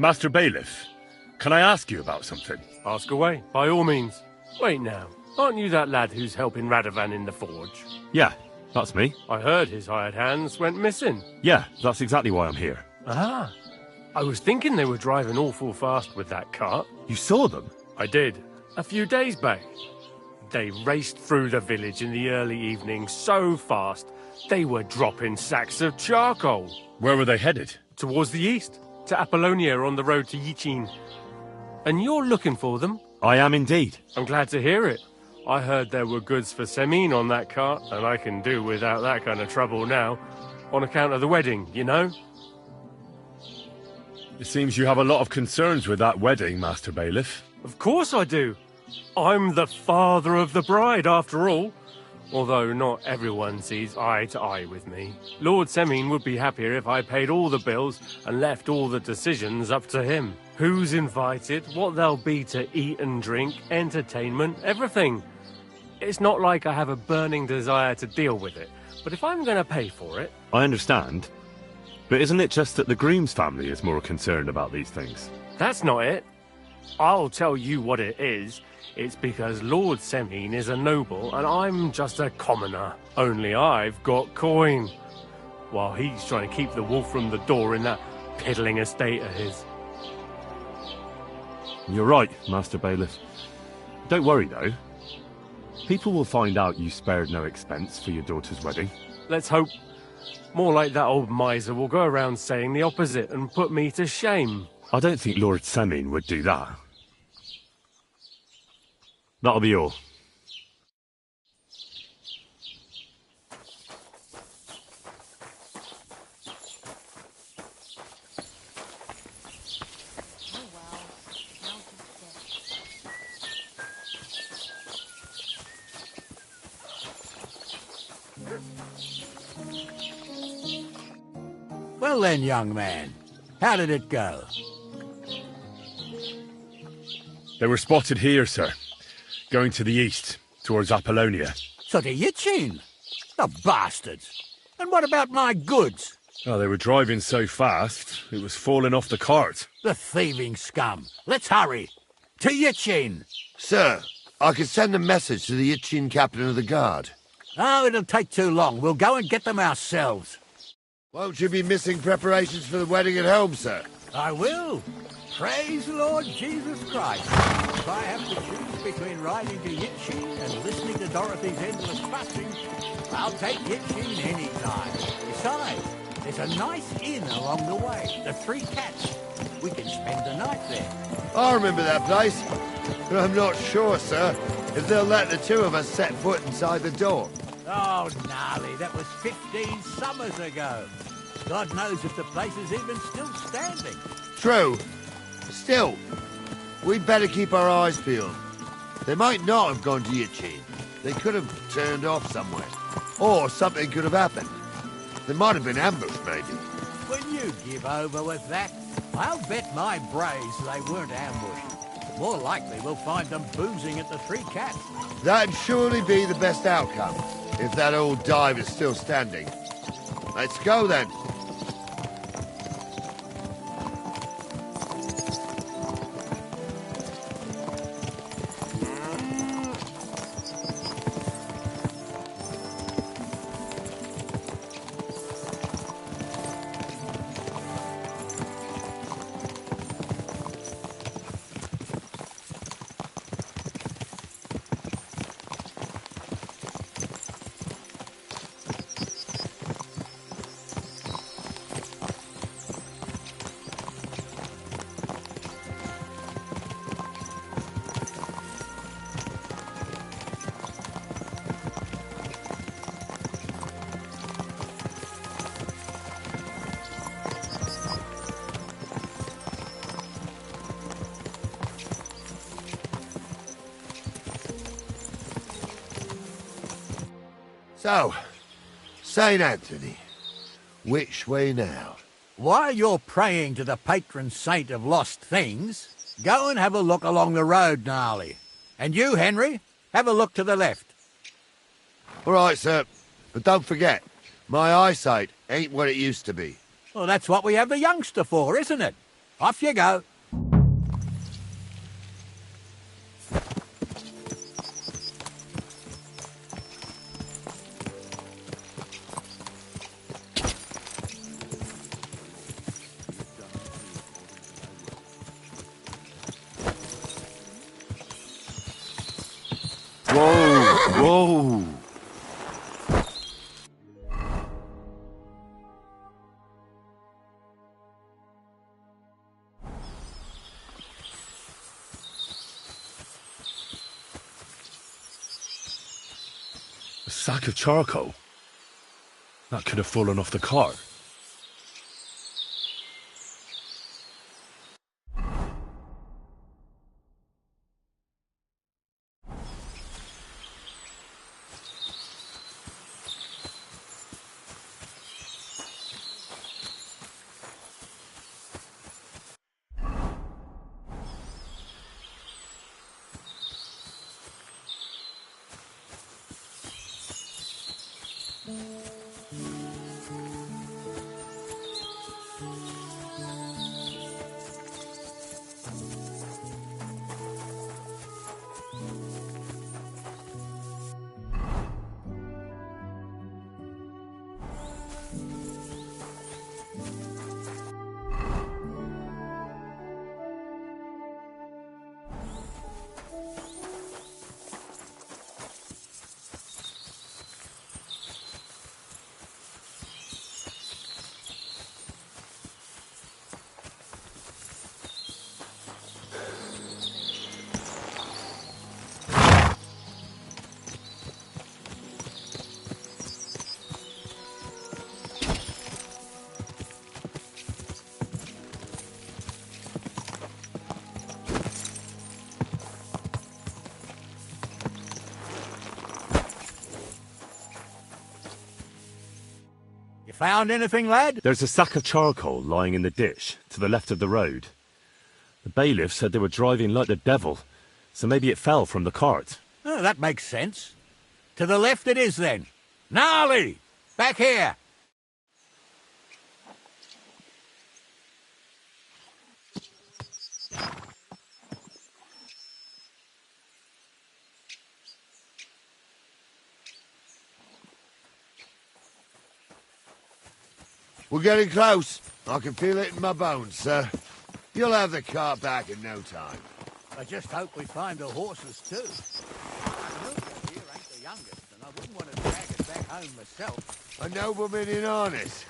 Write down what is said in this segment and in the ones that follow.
Master Bailiff, can I ask you about something? Ask away, by all means. Wait now, aren't you that lad who's helping Radovan in the forge? Yeah, that's me. I heard his hired hands went missing. Yeah, that's exactly why I'm here. Ah, I was thinking they were driving awful fast with that cart. You saw them? I did, a few days back. They raced through the village in the early evening so fast, they were dropping sacks of charcoal. Where were they headed? Towards the east, to Apollonia on the road to Yichin. And you're looking for them? I am indeed. I'm glad to hear it. I heard there were goods for Semin on that cart, and I can do without that kind of trouble now. On account of the wedding, you know? It seems you have a lot of concerns with that wedding, Master Bailiff. Of course I do. I'm the father of the bride, after all. Although not everyone sees eye to eye with me. Lord Semin would be happier if I paid all the bills and left all the decisions up to him. Who's invited, what there'll be to eat and drink, entertainment, everything. It's not like I have a burning desire to deal with it, but if I'm going to pay for it... I understand. But isn't it just that the groom's family is more concerned about these things? That's not it. I'll tell you what it is. It's because Lord Semin is a noble and I'm just a commoner. Only I've got coin. While he's trying to keep the wolf from the door in that piddling estate of his. You're right, Master Bailiff. Don't worry, though. People will find out you spared no expense for your daughter's wedding. Let's hope. More like that old miser will go around saying the opposite and put me to shame. I don't think Lord Semin would do that. That'll be all. Well then, young man, how did it go? They were spotted here, sir. Going to the east, towards Apollonia. So to Yichin? The bastards! And what about my goods? Oh, they were driving so fast, it was falling off the cart. The thieving scum! Let's hurry! To Yichin! Sir, I could send a message to the Yichin captain of the guard. Oh, it'll take too long. We'll go and get them ourselves. Won't you be missing preparations for the wedding at home, sir? I will. Praise the Lord Jesus Christ. If I have to choose between riding to Yichin and listening to Dorothy's endless fussing, I'll take Yichin any time. Besides, there's a nice inn along the way, the Three Cats. We can spend the night there. I remember that place, but I'm not sure, sir, if they'll let the two of us set foot inside the door. Oh, gnarly, that was 15 summers ago. God knows if the place is even still standing. True. Still, we'd better keep our eyes peeled. They might not have gone to Yichin. They could have turned off somewhere. Or something could have happened. They might have been ambushed, maybe. When you give over with that, I'll bet my brace they weren't ambushed. More likely we'll find them boozing at the Three Cats. That'd surely be the best outcome, if that old dive is still standing. Let's go, then. So, St. Anthony, which way now? While you're praying to the patron saint of lost things, go and have a look along the road, Gnarly. And you, Henry, have a look to the left. All right, sir. But don't forget, my eyesight ain't what it used to be. Well, that's what we have the youngster for, isn't it? Off you go. Whoa! A sack of charcoal? That could have fallen off the cart. Found anything, lad? There's a sack of charcoal lying in the ditch to the left of the road. The bailiff said they were driving like the devil, so maybe it fell from the cart. Oh, that makes sense. To the left it is, then. Gnarly! Back here! We're getting close. I can feel it in my bones, sir. You'll have the cart back in no time. I just hope we find the horses, too. Milton here ain't the youngest, and I wouldn't want to drag it back home myself. A nobleman in harness.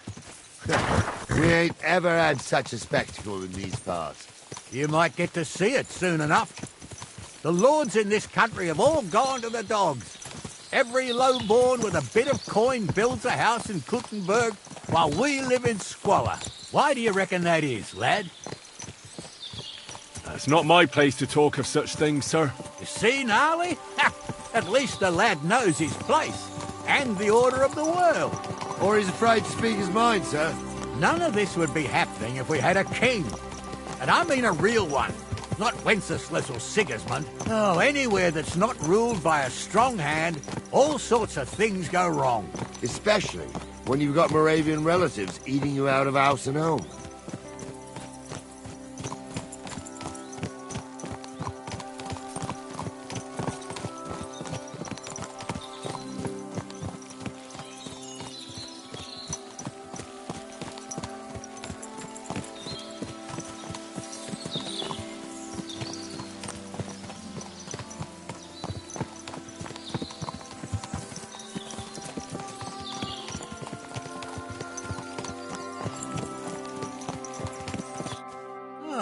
We ain't ever had such a spectacle in these parts. You might get to see it soon enough. The lords in this country have all gone to the dogs. Every lowborn with a bit of coin builds a house in Kuttenberg, while we live in squalor. Why do you reckon that is, lad? It's not my place to talk of such things, sir. You see, Gnarly? At least the lad knows his place, and the order of the world. Or he's afraid to speak his mind, sir. None of this would be happening if we had a king. And I mean a real one, not Wenceslas or Sigismund. Oh, anywhere that's not ruled by a strong hand, all sorts of things go wrong. Especially when you've got Moravian relatives eating you out of house and home.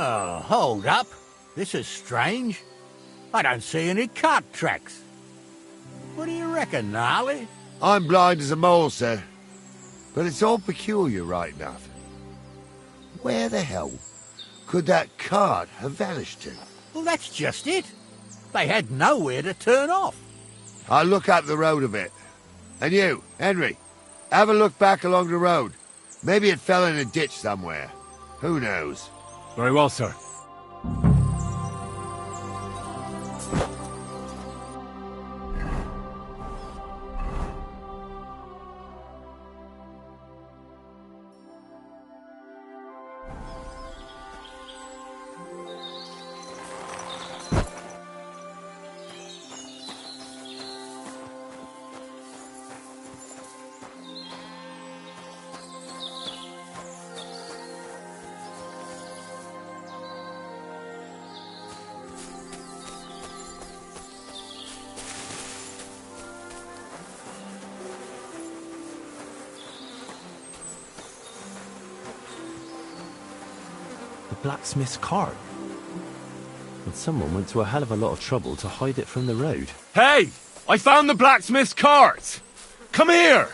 Oh, hold up. This is strange. I don't see any cart tracks. What do you reckon, Gnarly? I'm blind as a mole, sir. But it's all peculiar, right enough. Where the hell could that cart have vanished to? Well, that's just it. They had nowhere to turn off. I'll look up the road a bit. And you, Henry, have a look back along the road. Maybe it fell in a ditch somewhere. Who knows? Very well, sir. blacksmith's cart. And someone went to a hell of a lot of trouble to hide it from the road. Hey! I found the blacksmith's cart! Come here!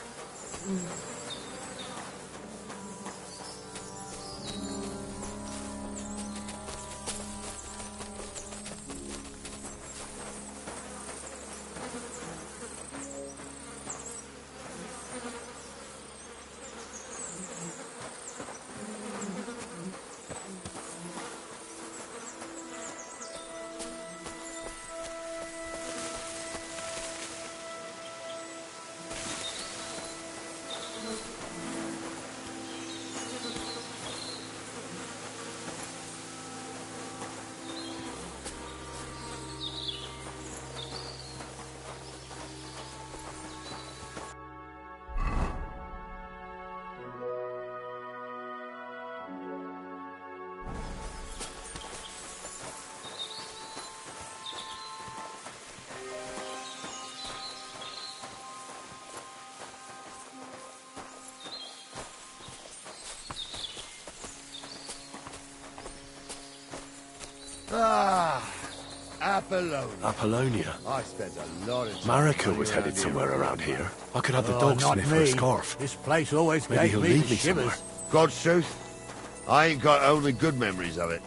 Ah, Apollonia. Apollonia. I spent a lot of time... Marika was headed somewhere around here. I could have the Oh, dog not sniff her me. scarf. This place always Maybe gave he'll me lead the me shivers. somewhere. God's truth, I ain't got only good memories of it.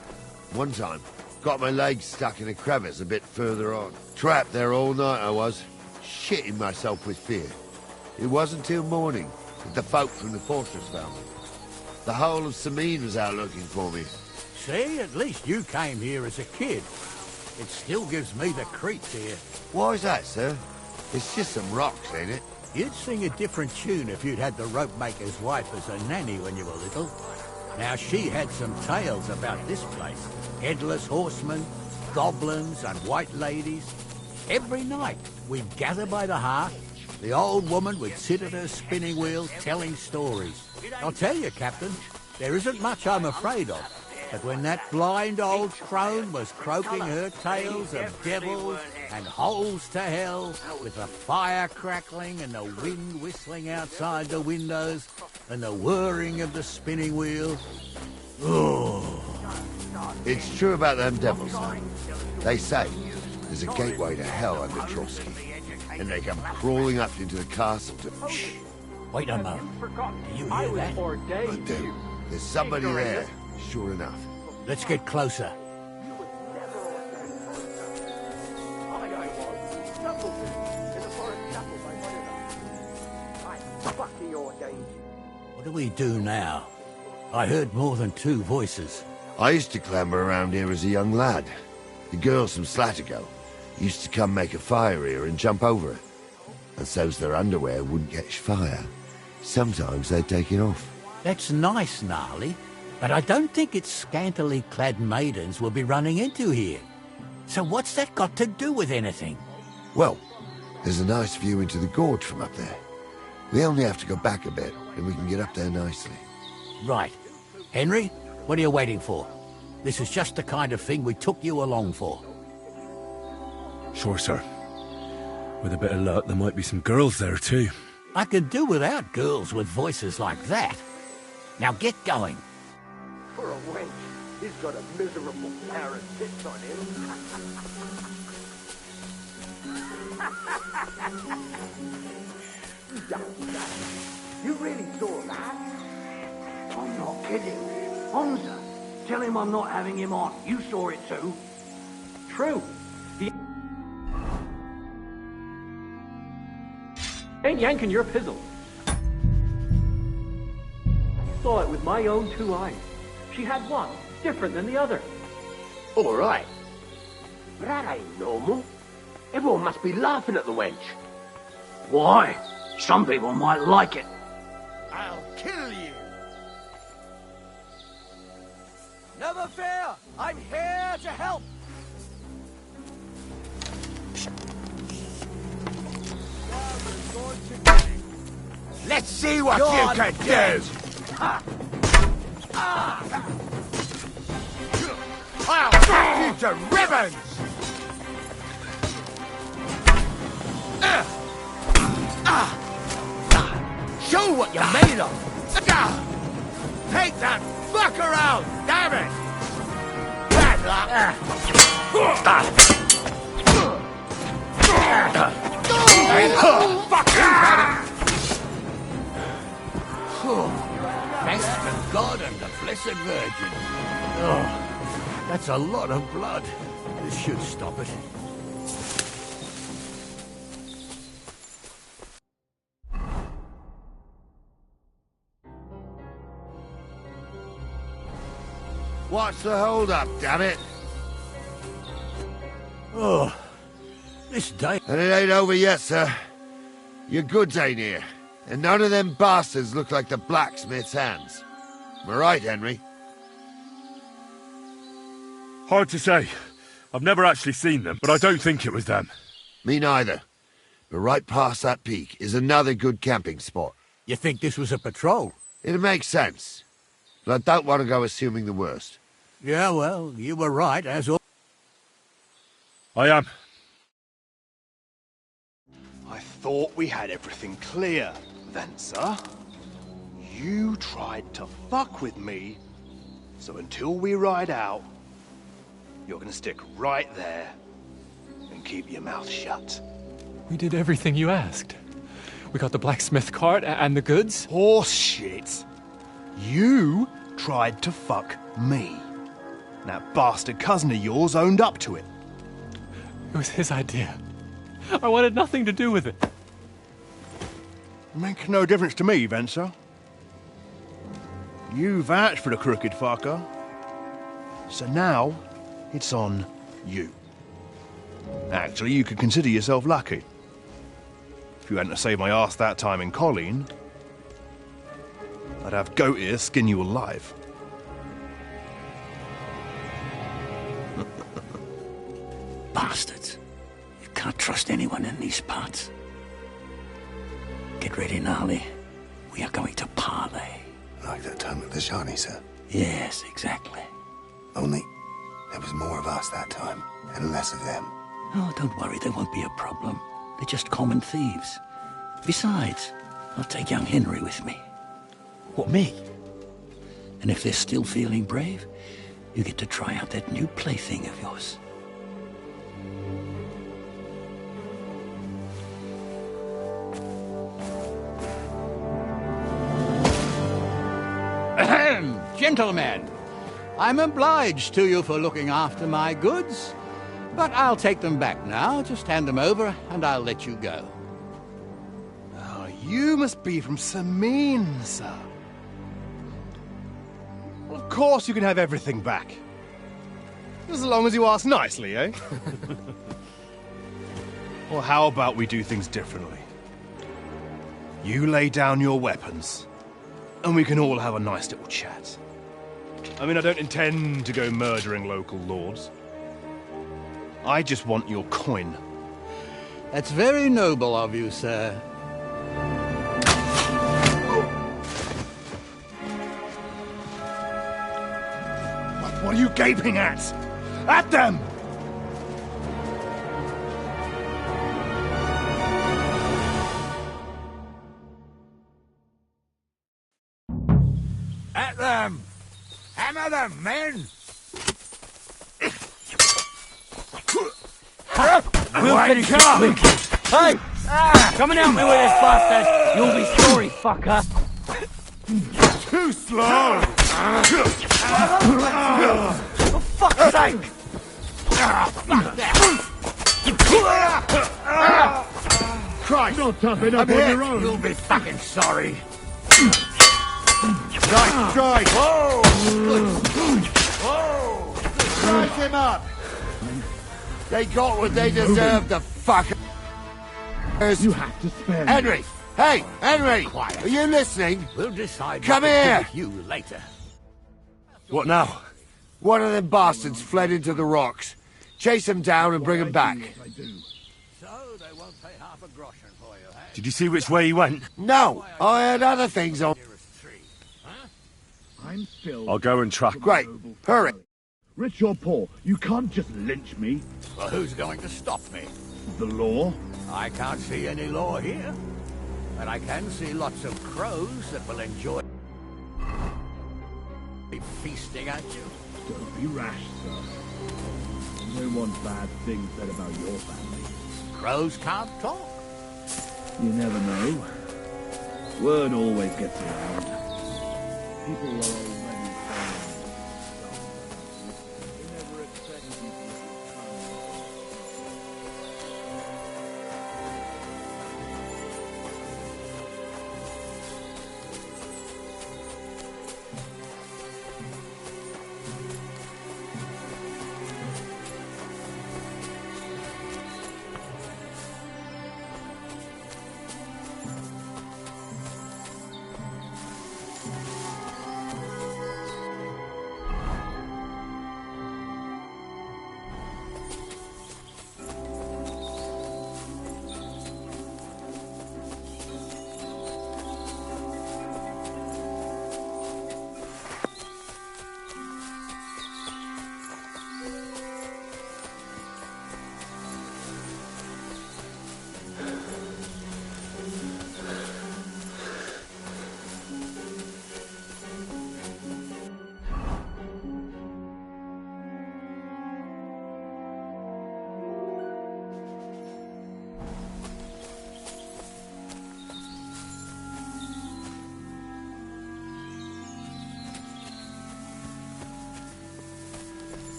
One time, got my legs stuck in a crevice a bit further on. Trapped there all night I was, shitting myself with fear. It wasn't till morning that the folk from the fortress found me. The whole of Sameen was out looking for me. See, at least you came here as a kid. It still gives me the creeps here. Why is that, sir? It's just some rocks, ain't it? You'd sing a different tune if you'd had the rope maker's wife as a nanny when you were little. Now, she had some tales about this place. Headless horsemen, goblins and white ladies. Every night, we'd gather by the hearth. The old woman would sit at her spinning wheel telling stories. I'll tell you, Captain, there isn't much I'm afraid of. But when that blind old crone was croaking her tales of devils and holes to hell, with the fire crackling and the wind whistling outside the windows and the whirring of the spinning wheel, oh. It's true about them devils, though. They say there's a gateway to hell under Trotsky, and they come crawling up into the castle to... Shh! Wait a moment. Do you hear that? I do. There's somebody there, sure enough. Let's get closer. What do we do now? I heard more than two voices. I used to clamber around here as a young lad. The girls from Slatigo used to come make a fire here and jump over it. And so's their underwear wouldn't catch fire. Sometimes they'd take it off. That's nice, Gnarly, but I don't think it's scantily clad maidens we'll be running into here. So what's that got to do with anything? Well, there's a nice view into the gorge from up there. We only have to go back a bit, and we can get up there nicely. Right. Henry, what are you waiting for? This is just the kind of thing we took you along for. Sure, sir. With a bit of luck, there might be some girls there, too. I could do without girls with voices like that. Now get going. For a wench, he's got a miserable pair of tits on him. You really saw that? I'm not kidding. Hamza, tell him I'm not having him on. You saw it too. True. He ain't yanking your pizzle. Saw it with my own two eyes. She had one, different than the other. All right. But that ain't normal. Everyone must be laughing at the wench. Why? Some people might like it. I'll kill you! Never fear! I'm here to help! Let's see what you can do! I'll cut you to ribbons! Show what you're made of! Take that fucker out, damn it! Thanks to God and the Blessed Virgin. Oh, that's a lot of blood. This should stop it. What's the hold-up, damn it? Oh, this day... And it ain't over yet, sir. Your goods ain't here. And none of them bastards look like the blacksmith's hands. Am I right, Henry? Hard to say. I've never actually seen them, but I don't think it was them. Me neither. But right past that peak is another good camping spot. You think this was a patrol? It makes sense. But I don't want to go assuming the worst. Yeah, well, you were right, as always. I am. I thought we had everything clear, Venser. You tried to fuck with me, so until we ride out, you're gonna stick right there and keep your mouth shut. We did everything you asked. We got the blacksmith cart and the goods. Horse shit. You tried to fuck me. That bastard cousin of yours owned up to it. It was his idea. I wanted nothing to do with it. Make no difference to me, Venser. You vouched for the crooked fucker. So now, it's on you. Actually, you could consider yourself lucky. If you hadn't saved my ass that time in Colleen, I'd have goat ear skin you alive. Bastards. You can't trust anyone in these parts. Get ready, Gnarly. We are going to parley. Like that time at the Shani, sir. Yes, exactly. Only there was more of us that time, and less of them. Oh, don't worry, there won't be a problem. They're just common thieves. Besides, I'll take young Henry with me. What, me? And if they're still feeling brave, you get to try out that new plaything of yours. Gentlemen, I'm obliged to you for looking after my goods, but I'll take them back now. Just hand them over, and I'll let you go. Oh, you must be from Samin, sir. Well, of course you can have everything back. As long as you ask nicely, eh? Well, how about we do things differently? You lay down your weapons, and we can all have a nice little chat. I mean, I don't intend to go murdering local lords. I just want your coin. That's very noble of you, sir. What are you gaping at? At them! At them! Hammer them, men! We'll finish this quick. Hey! Come and help me with this bastard! You'll be sorry, fucker! Too slow! For fuck's sake! Christ! Not tough enough I'm on hit. your own. You'll be fucking sorry! Nice try! Whoa! Whoa! Size him up! They got what they deserved, the fuckers! You have to spare me. Henry! Hey, Henry! Quiet. Are you listening? We'll decide Come what to do here. with you later. What now? One of them bastards fled into the rocks. Chase him down and bring him back. So they won't pay half a groschen for you, eh? Did you see which way he went? No, I had other things on. I'm still I'll go and track. Great, hurry. rich or poor. You can't just lynch me. Well, who's going to stop me? The law? I can't see any law here. But I can see lots of crows that will enjoy feasting resting, ain't you? Don't be rash, sir. You don't want bad things said about your family. Crows can't talk. You never know. Word always gets around. People are already saying stuff. They never expected you to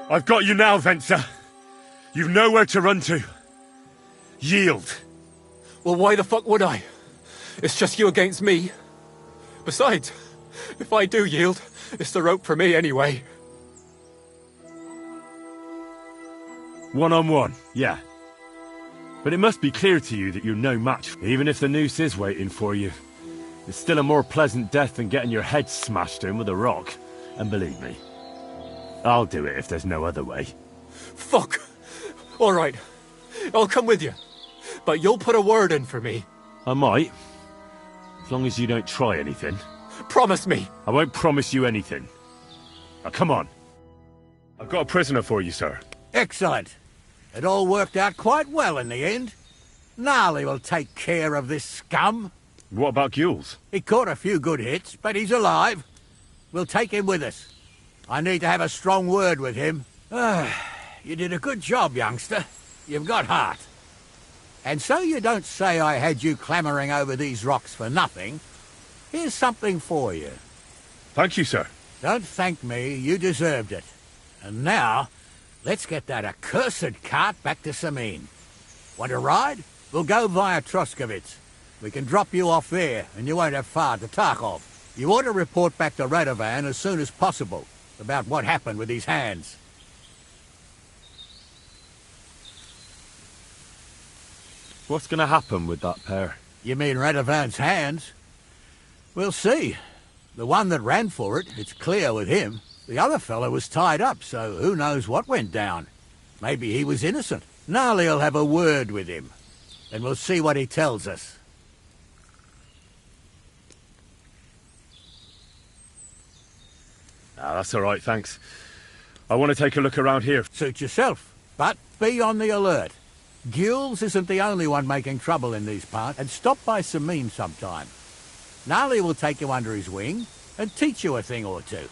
I've got you now, Venser. You've nowhere to run to. Yield. Well, why the fuck would I? It's just you against me. Besides, if I do yield, it's the rope for me anyway. 1-on-1, yeah. But it must be clear to you that you're no match, even if the noose is waiting for you. It's still a more pleasant death than getting your head smashed in with a rock. And believe me, I'll do it if there's no other way. Fuck! All right, I'll come with you. But you'll put a word in for me. I might. As long as you don't try anything. Promise me. I won't promise you anything. Now, come on. I've got a prisoner for you, sir. Excellent. It all worked out quite well in the end. Gnarly will take care of this scum. What about Gules? He caught a few good hits, but he's alive. We'll take him with us. I need to have a strong word with him. You did a good job, youngster. You've got heart. And so you don't say I had you clambering over these rocks for nothing. Here's something for you. Thank you, sir. Don't thank me, you deserved it. And now, let's get that accursed cart back to Samin. Want to ride? We'll go via Troskovitz. We can drop you off there, and you won't have far to Tarkov. You ought to report back to Radovan as soon as possible about what happened with his hands. What's going to happen with that pair? You mean Radovan's hands? We'll see. The one that ran for it, it's clear with him. The other fellow was tied up, so who knows what went down. Maybe he was innocent. Gnarly'll have a word with him, and we'll see what he tells us. Ah, that's all right, thanks. I want to take a look around here. Suit yourself, but be on the alert. Gules isn't the only one making trouble in these parts, and stop by Samin sometime. Gnarly will take you under his wing and teach you a thing or two.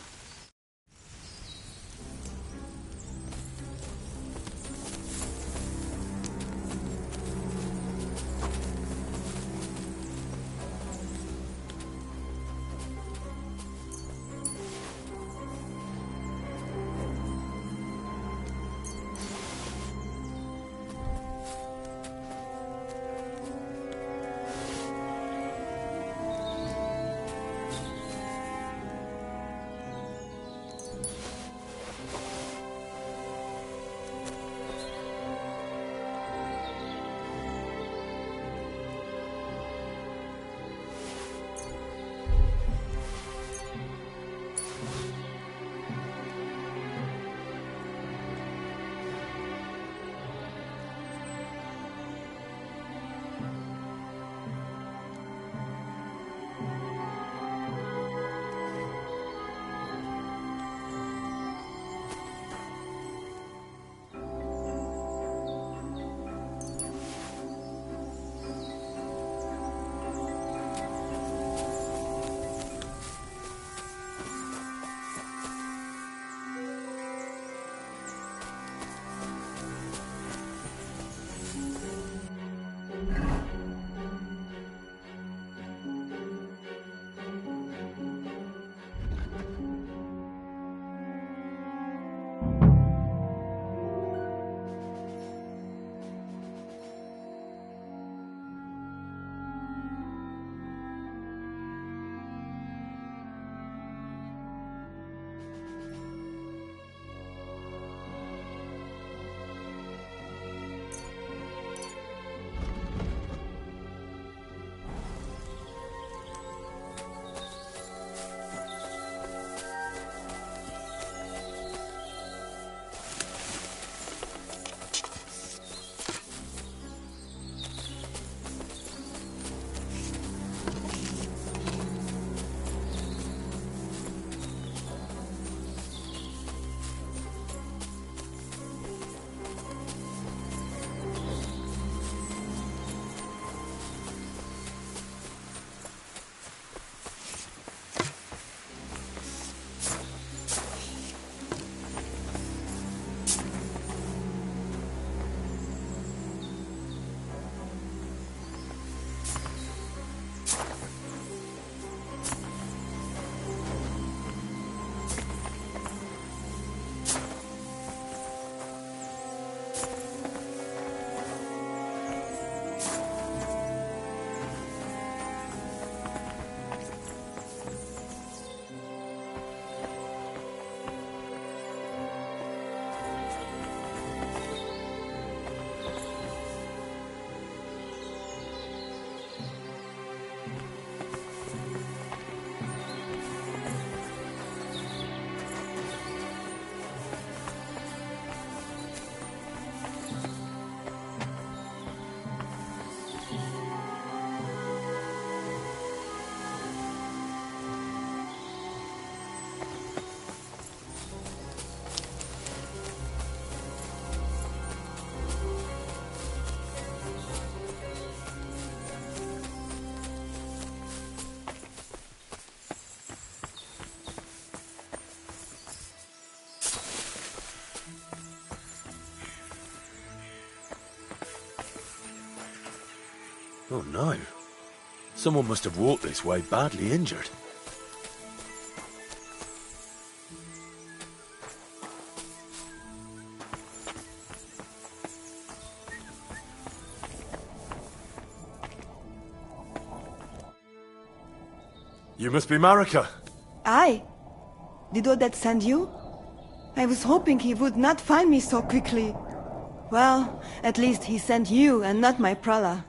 Oh no. Someone must have walked this way badly injured. You must be Marika. I? Did Odette send you? I was hoping he would not find me so quickly. Well, at least he sent you and not my prala.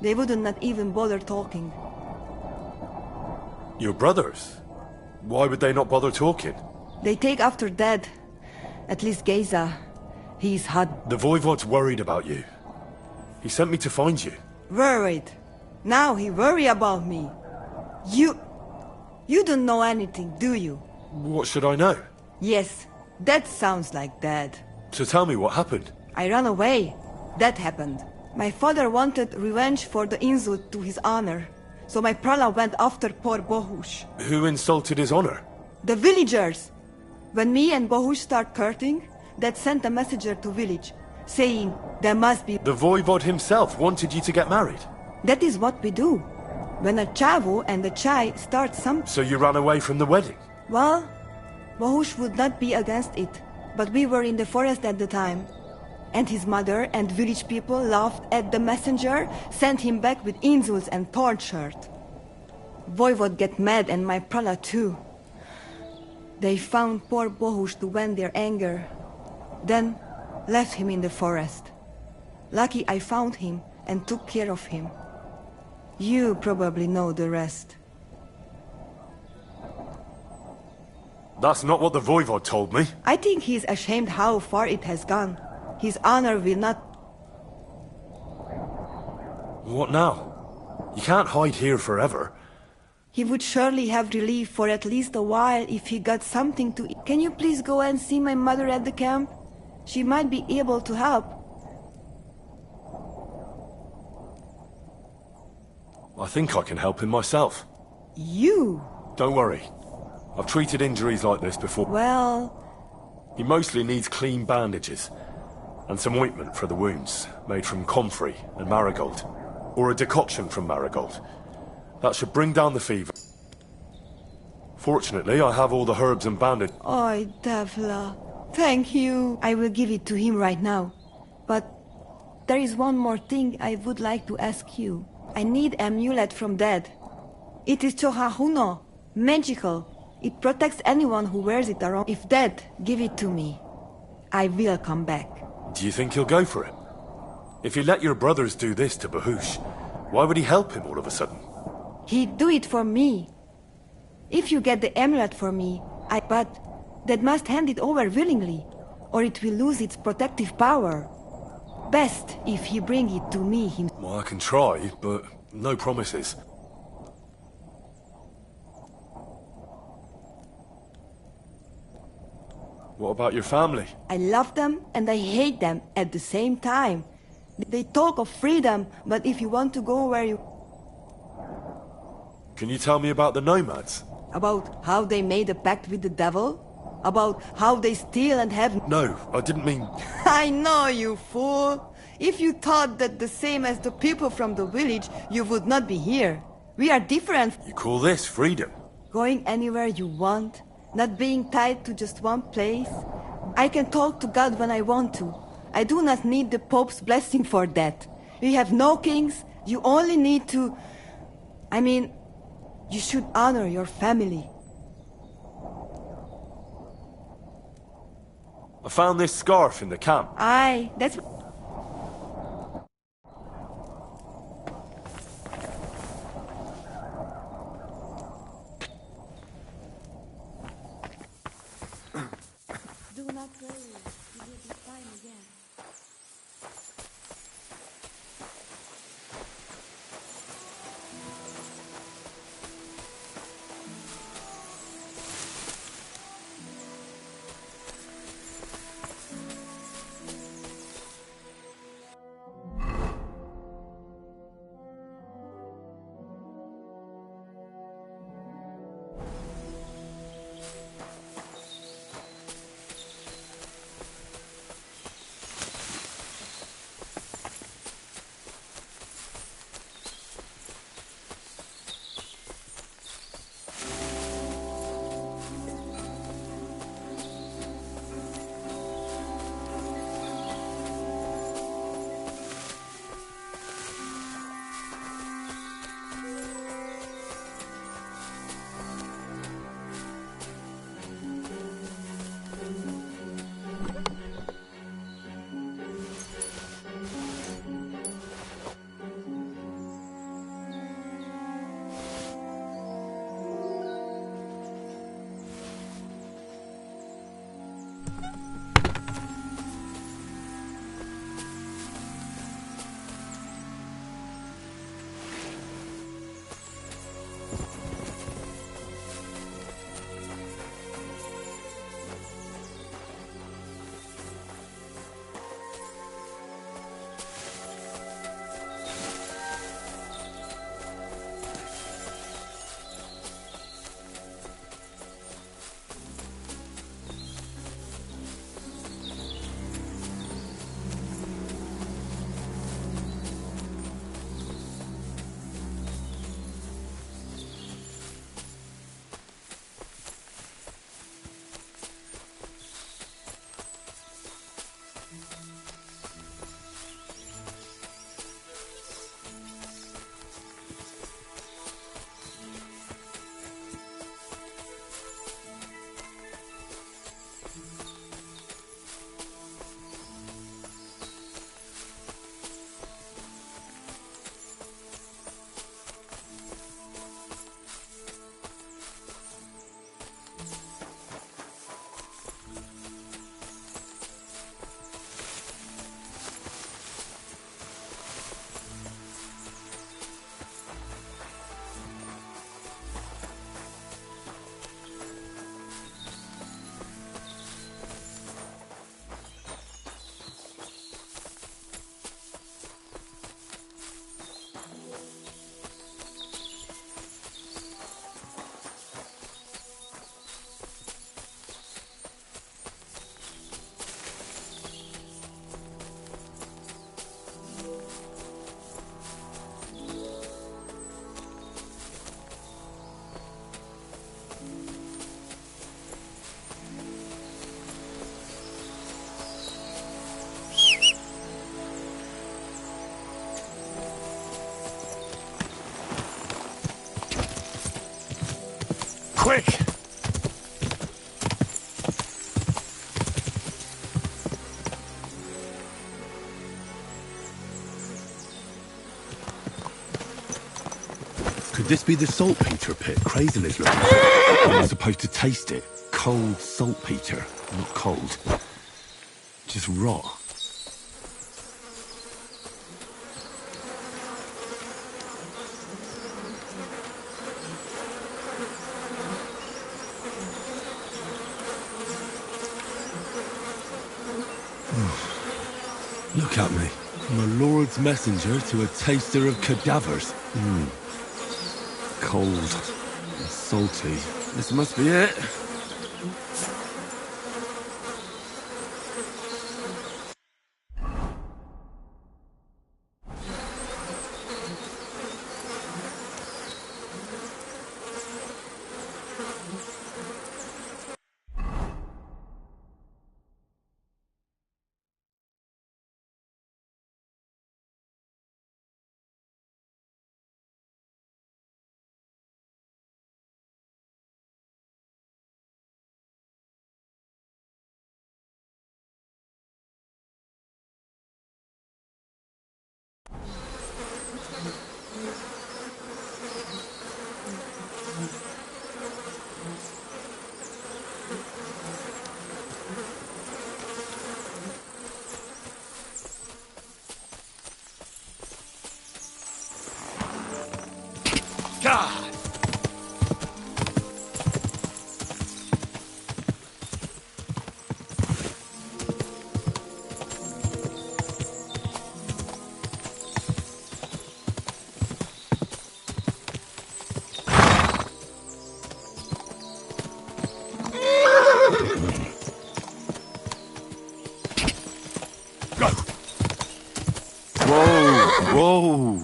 They wouldn't not even bother talking. Your brothers? Why would they not bother talking? They take after Dad. At least Geza. He's hot. The Voivod's worried about you. He sent me to find you. Worried. Now he worry about me. You don't know anything, do you? What should I know? Yes, that sounds like Dad. So tell me what happened. I ran away. That happened. My father wanted revenge for the insult to his honor. So my prala went after poor Bohush. Who insulted his honor? The villagers. When me and Bohush start courting, Dad sent a messenger to village, saying there must be... The Voivod himself wanted you to get married? That is what we do. When a chavo and a chai start some... So you ran away from the wedding? Well, Bohush would not be against it, but we were in the forest at the time. And his mother and village people laughed at the messenger, sent him back with insults and torn shirt. Voivod get mad and my prala too. They found poor Bohush to vent their anger, then left him in the forest. Lucky I found him and took care of him. You probably know the rest. That's not what the Voivod told me. I think he's ashamed how far it has gone. His honor will not... What now? You can't hide here forever. He would surely have relief for at least a while if he got something to eat. Can you please go and see my mother at the camp? She might be able to help. I think I can help him myself. You? Don't worry. I've treated injuries like this before. Well... He mostly needs clean bandages. And some ointment for the wounds, made from comfrey and marigold. Or a decoction from marigold. That should bring down the fever. Fortunately, I have all the herbs and bandages. Oi, Devla. Thank you. I will give it to him right now. But there is one more thing I would like to ask you. I need amulet from Dad. It is Chohahuno, magical. It protects anyone who wears it around. If Dad give it to me, I will come back. Do you think he'll go for it? If he let your brothers do this to Bahush, why would he help him all of a sudden? He'd do it for me. If you get the amulet for me, but Dad must hand it over willingly, or it will lose its protective power. Best if he bring it to me himself. Well, I can try, but no promises. What about your family? I love them and I hate them at the same time. They talk of freedom, but if you want to go where you... Can you tell me about the nomads? About how they made a pact with the devil? About how they steal and have... No, I didn't mean... I know, you fool! If you thought that the same as the people from the village, you would not be here. We are different. You call this freedom? Going anywhere you want, not being tied to just one place. I can talk to God when I want to. I do not need the Pope's blessing for that. We have no kings, you only need to... I mean, you should honor your family. I found this scarf in the camp. Aye, that's... Do not worry, you will be fine again. quick! Could this be the saltpeter pit Crazen is looking for? I'm supposed to taste it. Cold saltpeter. Not cold. Just raw. Look at me. I'm a Lord's messenger to a taster of cadavers. Cold and salty. This must be it. God! Whoa!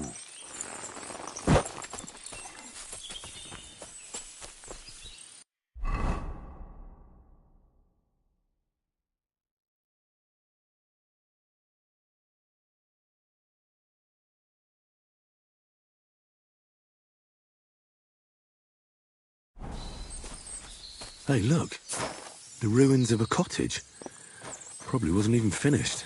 Hey, look. The ruins of a cottage. Probably wasn't even finished.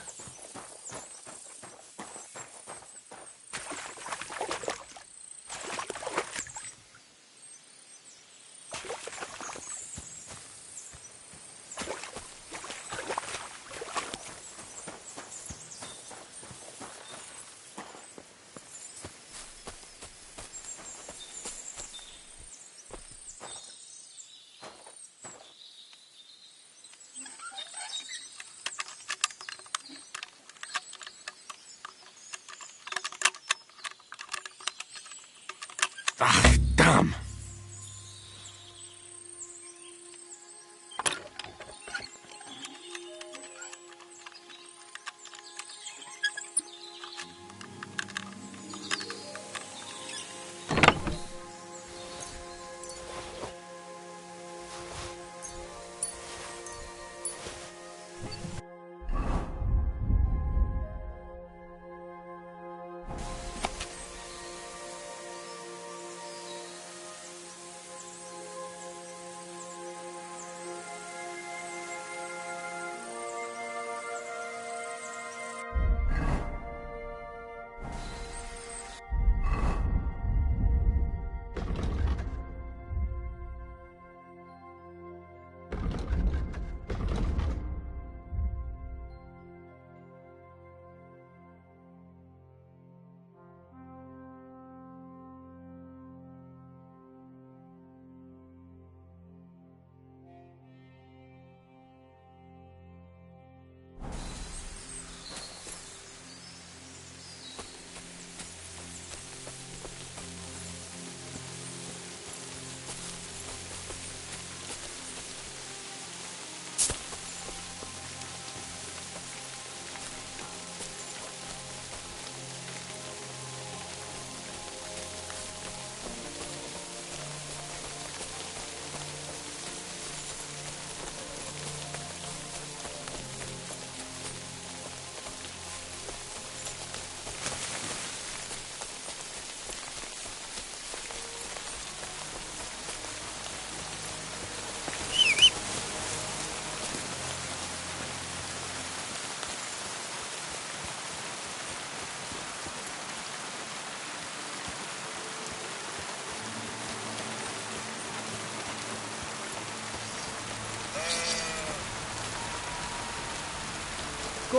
Ah, damn!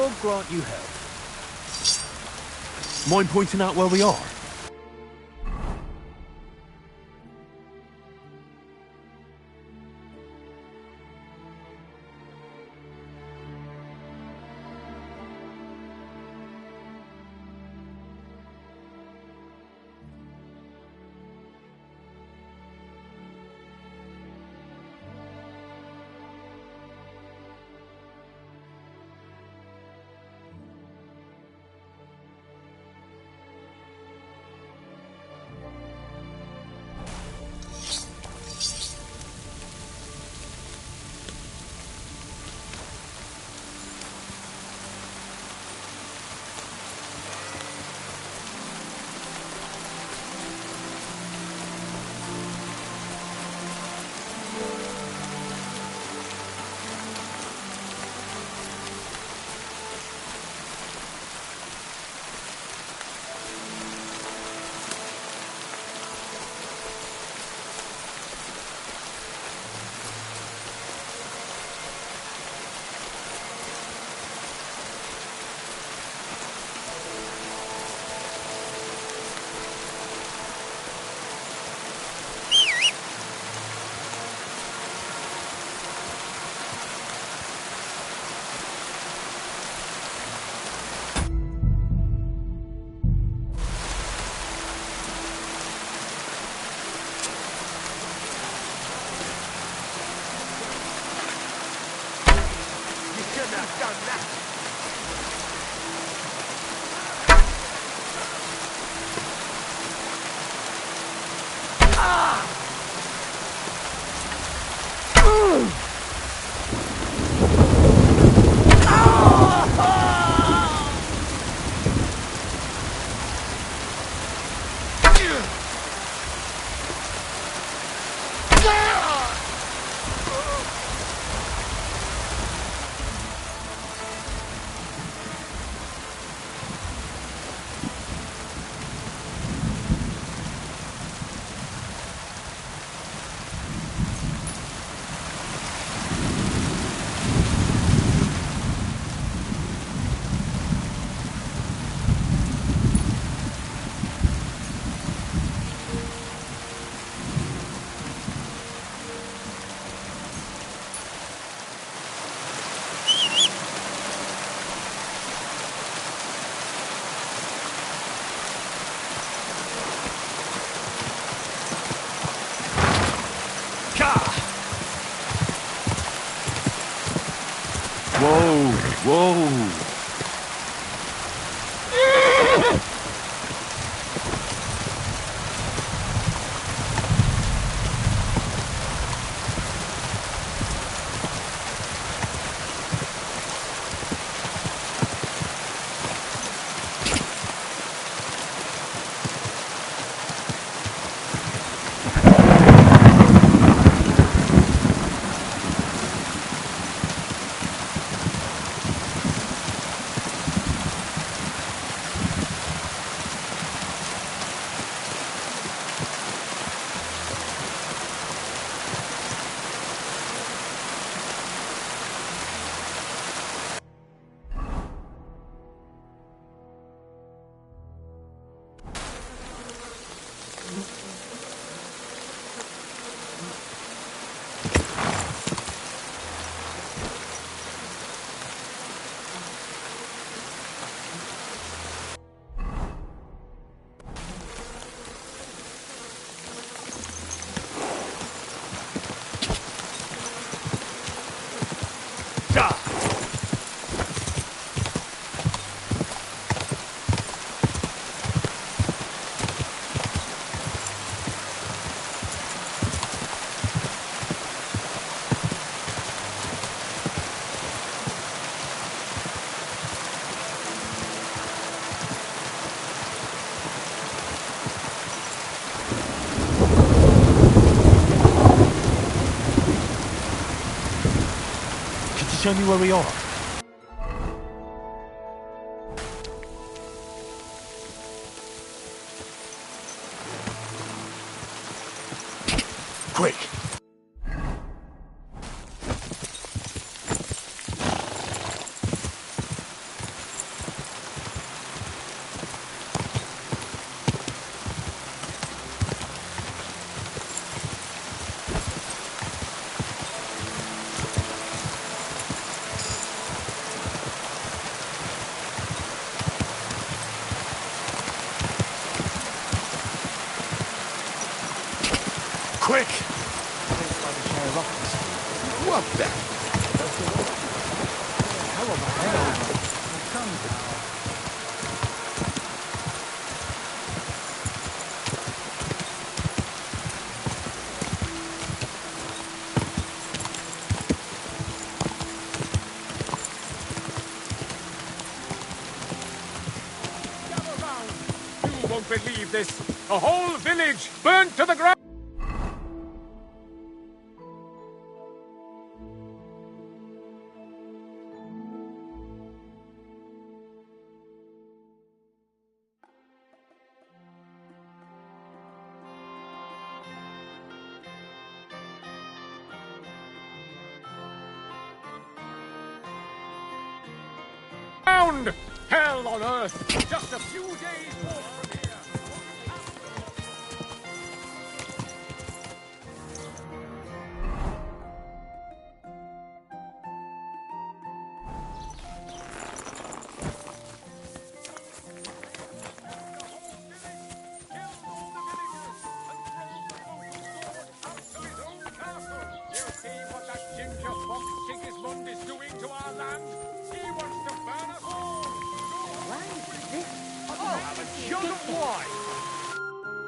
God grant you help. Mind pointing out where we are? Whoa, whoa. Show me where we are. Quick! Quick! What the? Hell of a hell. You won't believe this. A whole village burnt to the ground. Hell on earth! Just a few days walk from here!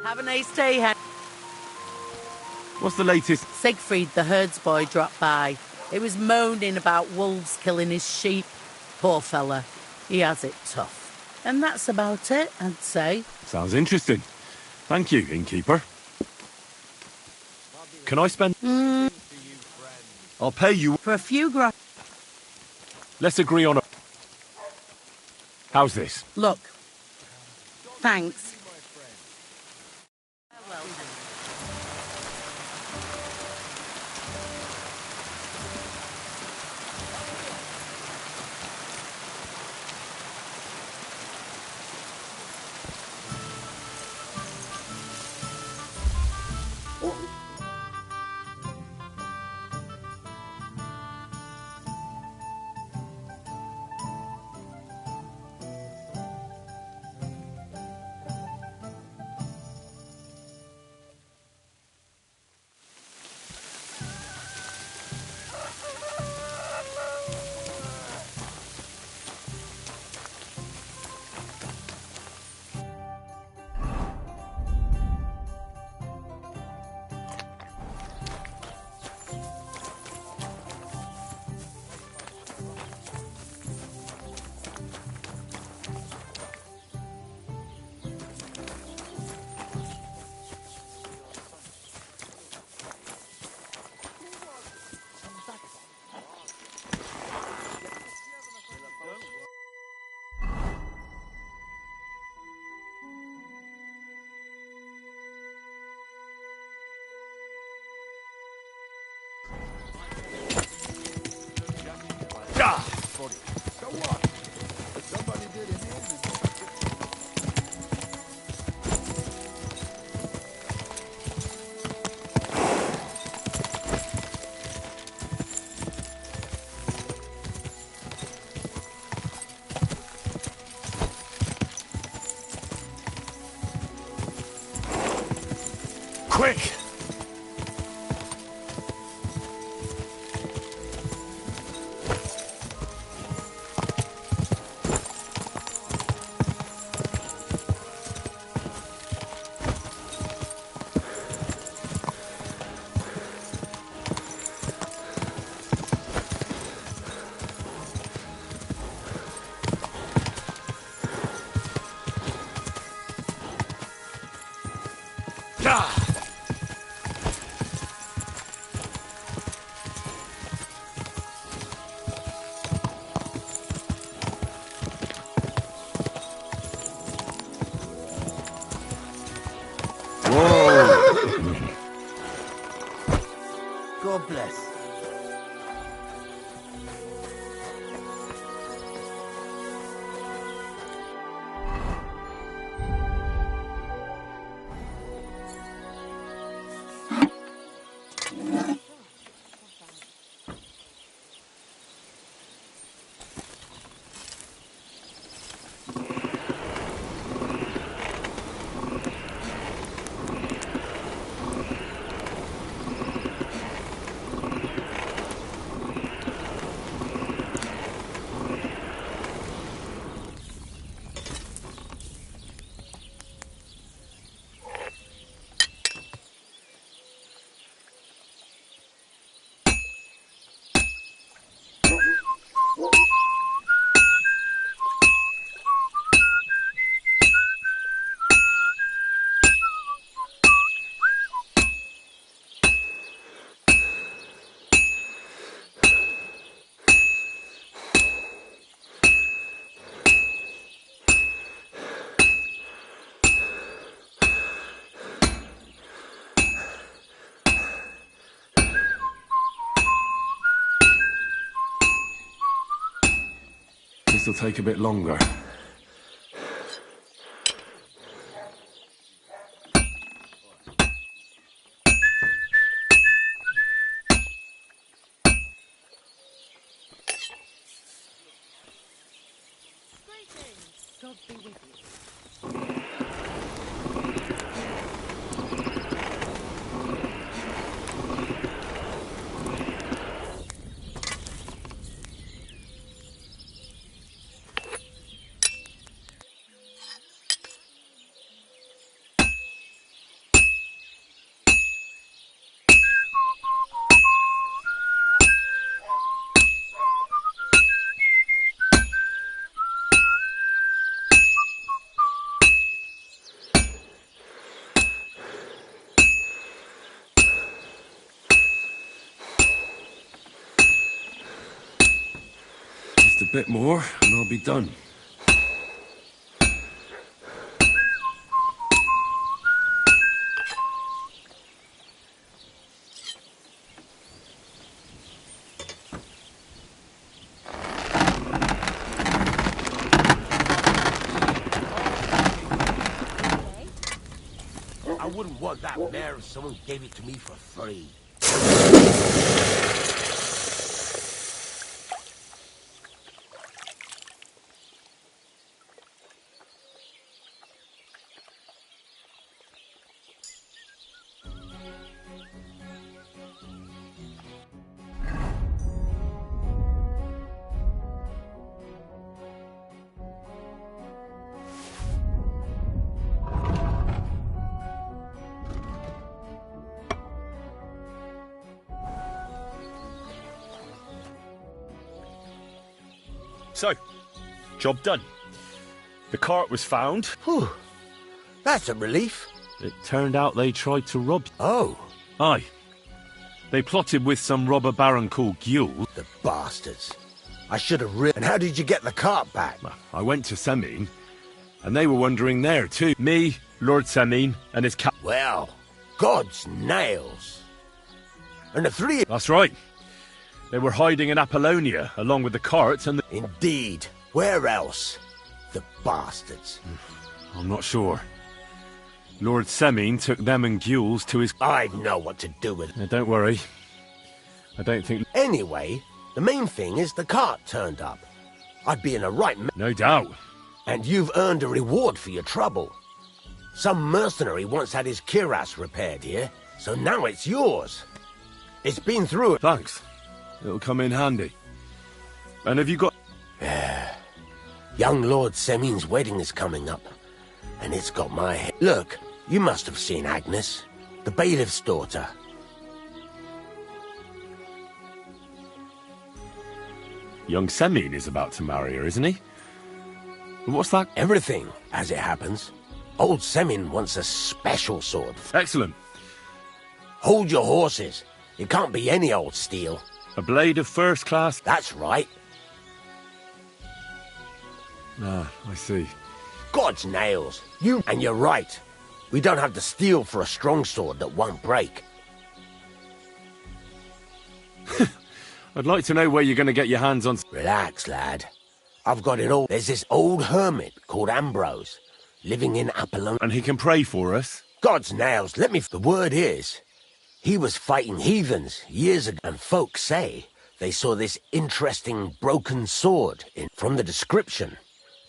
Have a nice day, Hen. What's the latest? Siegfried, the herdsboy, dropped by. He was moaning about wolves killing his sheep. Poor fella. He has it tough. And that's about it, I'd say. Sounds interesting. Thank you, innkeeper. Can I spend... I'll pay you... For a few grand. Let's agree on a... How's this? Look. Thanks. So what? Somebody did it. Quick! God bless. This'll take a bit longer. Just a bit more, and I'll be done. I wouldn't want that mare if someone gave it to me for free. So, job done. The cart was found. Whew. That's a relief. It turned out they tried to rob... Oh. Aye. They plotted with some robber baron called Gule. The bastards. I should have And how did you get the cart back? I went to Semin, and they were wondering there too. Me, Lord Semin, and his cat... Well, God's nails. And the three... That's right. They were hiding in Apollonia, along with the carts and the... Indeed. Where else? The bastards. I'm not sure. Lord Semin took them and Gules to his... I know what to do with it. Don't worry. I don't think... Anyway, the main thing is the cart turned up. I'd be in a right... No doubt. And you've earned a reward for your trouble. Some mercenary once had his cuirass repaired here, so now it's yours. It's been through it. Thanks. It'll come in handy. And have you got... Young Lord Semin's wedding is coming up, and it's got my head. Look, you must have seen Agnes, the bailiff's daughter. Young Semin is about to marry her, isn't he? What's that? Everything, as it happens. Old Semin wants a special sword. Excellent. Hold your horses. It can't be any old steel. A blade of first class? That's right. Ah, I see. God's nails. And you're right. We don't have the steel for a strong sword that won't break. I'd like to know where you're going to get your hands on... Relax, lad. I've got it all. There's this old hermit called Ambrose, living in Apollonia. And he can pray for us? God's nails, let me... The word is, he was fighting heathens years ago, and folks say they saw this interesting broken sword from the description.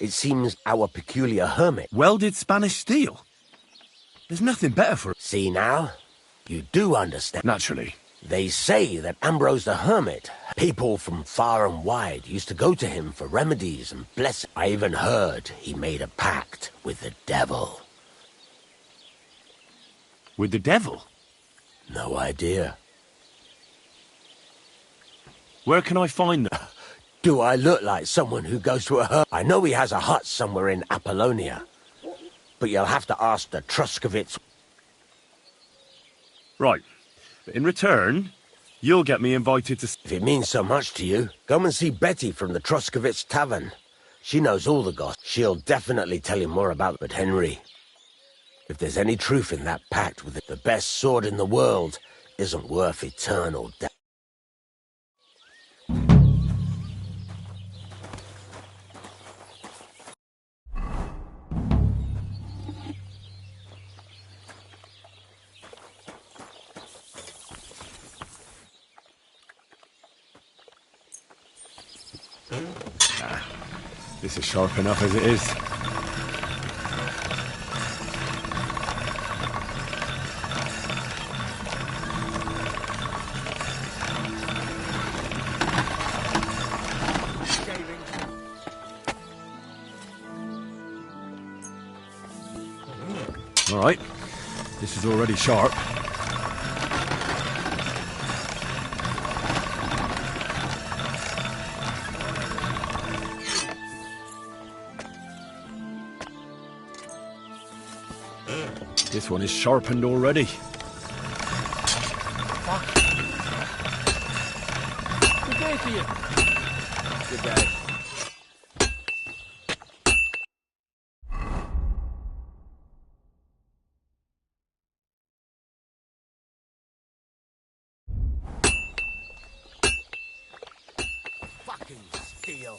It seems our peculiar hermit... Welded Spanish steel? There's nothing better for... See now? You do understand. Naturally. They say that Ambrose the Hermit, people from far and wide used to go to him for remedies and blessings. I even heard he made a pact with the devil. With the devil? No idea. Where can I find them? Do I look like someone who goes to a hermit? I know he has a hut somewhere in Apollonia, but you'll have to ask the Truscovitz. Right. In return, you'll get me invited to... If it means so much to you, go and see Betty from the Truscovitz Tavern. She knows all the gossip. She'll definitely tell you more about it. But Henry, if there's any truth in that pact with it, the best sword in the world isn't worth eternal death. Nah, this is sharp enough as it is. All right, this is already sharp. This one is sharpened already. Good day to you. Good day. Fucking steel.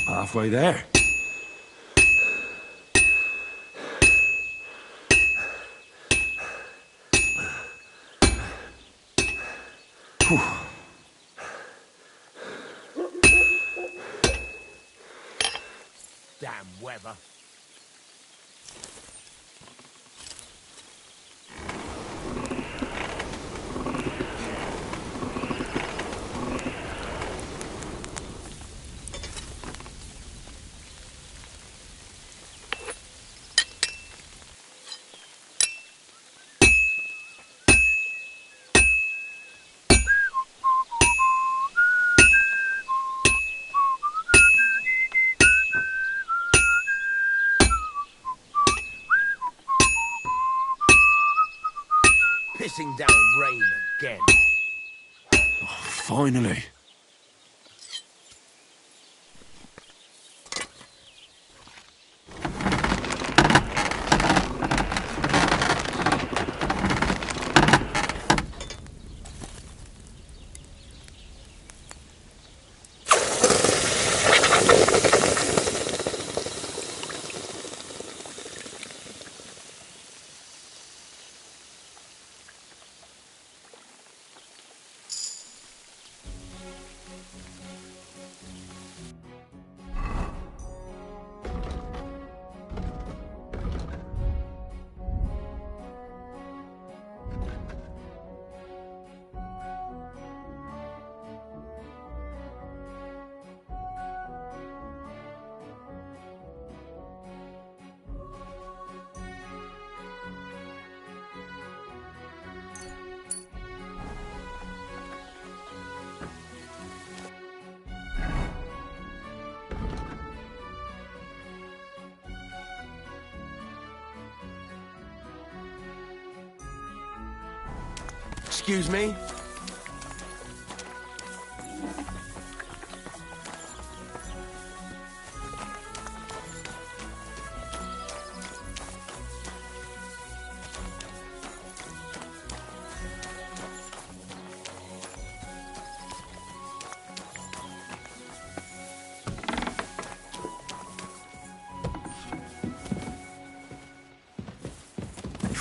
Halfway there. Whew. Damn weather. Pissing down rain again. Oh, finally. Excuse me?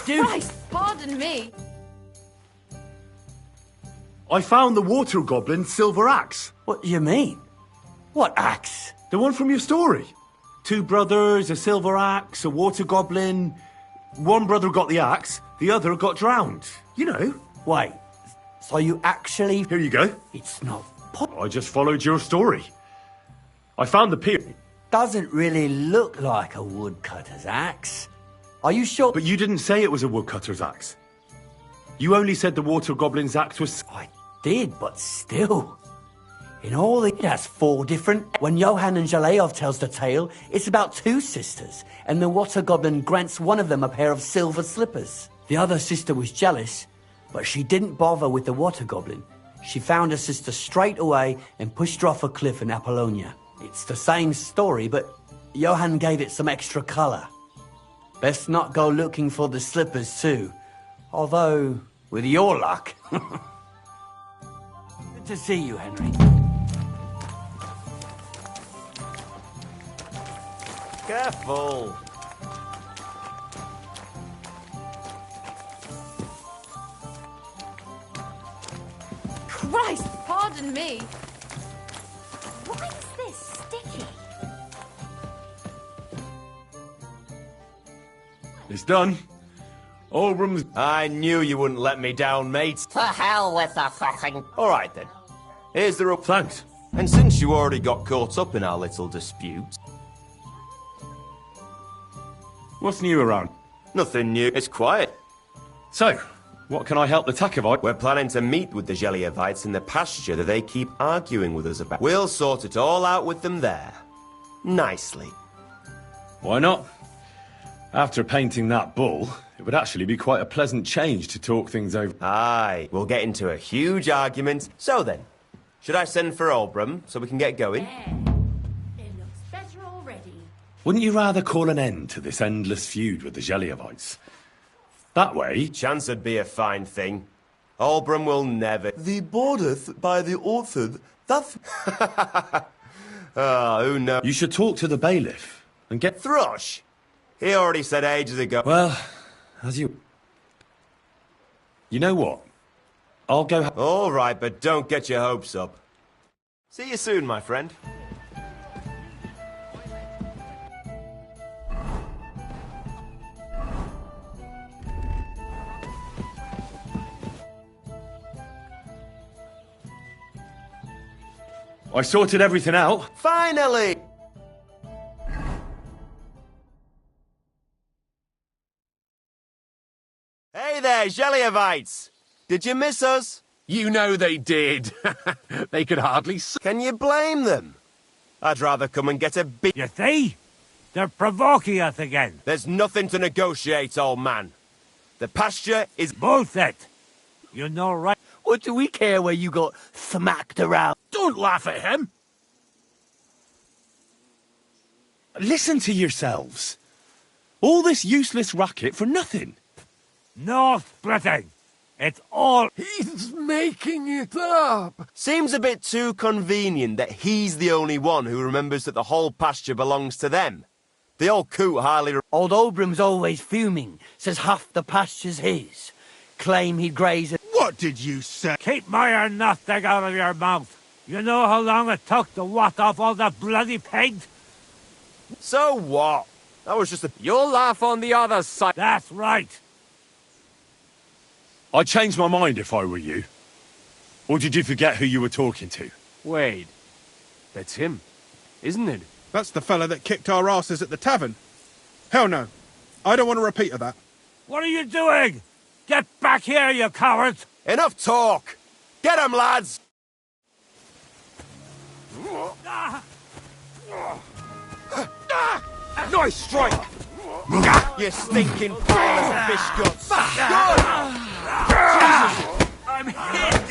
dude. Christ, pardon me. I found the water goblin's silver axe. What do you mean? What axe? The one from your story. 2 brothers, a silver axe, a water goblin. One brother got the axe, the other got drowned. You know. Wait, so you actually... Here you go. It's not... I just followed your story. I found the pier. Doesn't really look like a woodcutter's axe. Are you sure? But you didn't say it was a woodcutter's axe. You only said the water goblin's axe was... I did, but still. In all, it has 4 different... When Johann and Jaleov tells the tale, it's about 2 sisters, and the water goblin grants one of them a pair of silver slippers. The other sister was jealous, but she didn't bother with the water goblin. She found her sister straight away and pushed her off a cliff in Apollonia. It's the same story, but Johann gave it some extra colour. Best not go looking for the slippers too. Although, with your luck... Good to see you, Henry. Careful. Christ, pardon me. Why is this sticky? It's done. Obram's... I knew you wouldn't let me down, mate. To hell with the fucking... All right, then. Here's the rope. Thanks. And since you already got caught up in our little dispute... What's new around? Nothing new. It's quiet. So, what can I help the Takovite? We're planning to meet with the Gelievites in the pasture that they keep arguing with us about. We'll sort it all out with them there. Nicely. Why not? After painting that bull, it would actually be quite a pleasant change to talk things over. Aye, we'll get into a huge argument. So then, should I send for Olbram so we can get going? It looks better already. Wouldn't you rather call an end to this endless feud with the Gelievites? That way... Chance would be a fine thing. Olbram will never... The bordeth by the orthid, that... who knows? You should talk to the bailiff and get... Thrush! He already said ages ago. Well, as you... You know what? I'll go... All right, but don't get your hopes up. See you soon, my friend. I sorted everything out. Finally! Hey there, Gelievites! Did you miss us? You know they did. They could hardly... Can you blame them? I'd rather come and get a bit... You see? They're provoking us again. There's nothing to negotiate, old man. The pasture is... Bullshit. You know right... What do we care where you got smacked around? Don't laugh at him. Listen to yourselves. All this useless racket for nothing. No splitting. It's all... He's making it up. Seems a bit too convenient that he's the only one who remembers that the whole pasture belongs to them. The old coot hardly... Old Obram's always fuming. Says half the pasture's his. Claim he'd graze it. What did you say? Keep my nothing out of your mouth. You know how long it took to wash off all that bloody paint? So what? That was just a... You'll laugh on the other side. That's right. I'd change my mind if I were you. Or did you forget who you were talking to? Wait. That's him, isn't it? That's the fella that kicked our asses at the tavern. Hell no. I don't want a repeat of that. What are you doing? Get back here, you cowards! Enough talk! Get 'em, lads! Nice strike! You stinking pile of fish guts! Good! I'm hit!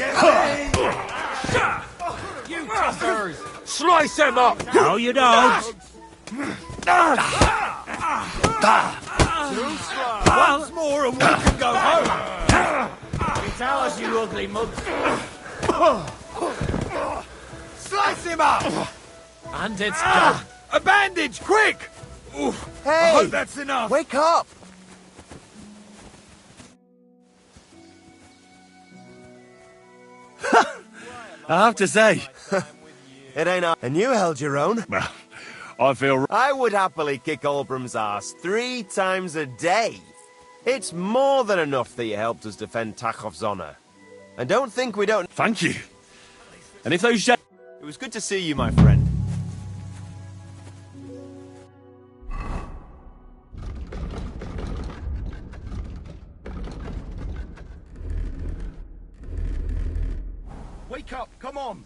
You tossers! Slice him up! No, you don't! Once more and we can go home! It's ours, you ugly mug. Slice him up! And it's done. A bandage, quick! Oof. Hey! I hope that's enough. Wake up! I have to say. It ain't and you held your own. Well, I feel... I would happily kick Olbram's arse 3 times a day. It's more than enough that you helped us defend Takhov's honor. And don't think we don't... Thank you. And if those... It was good to see you, my friend. Wake up, come on!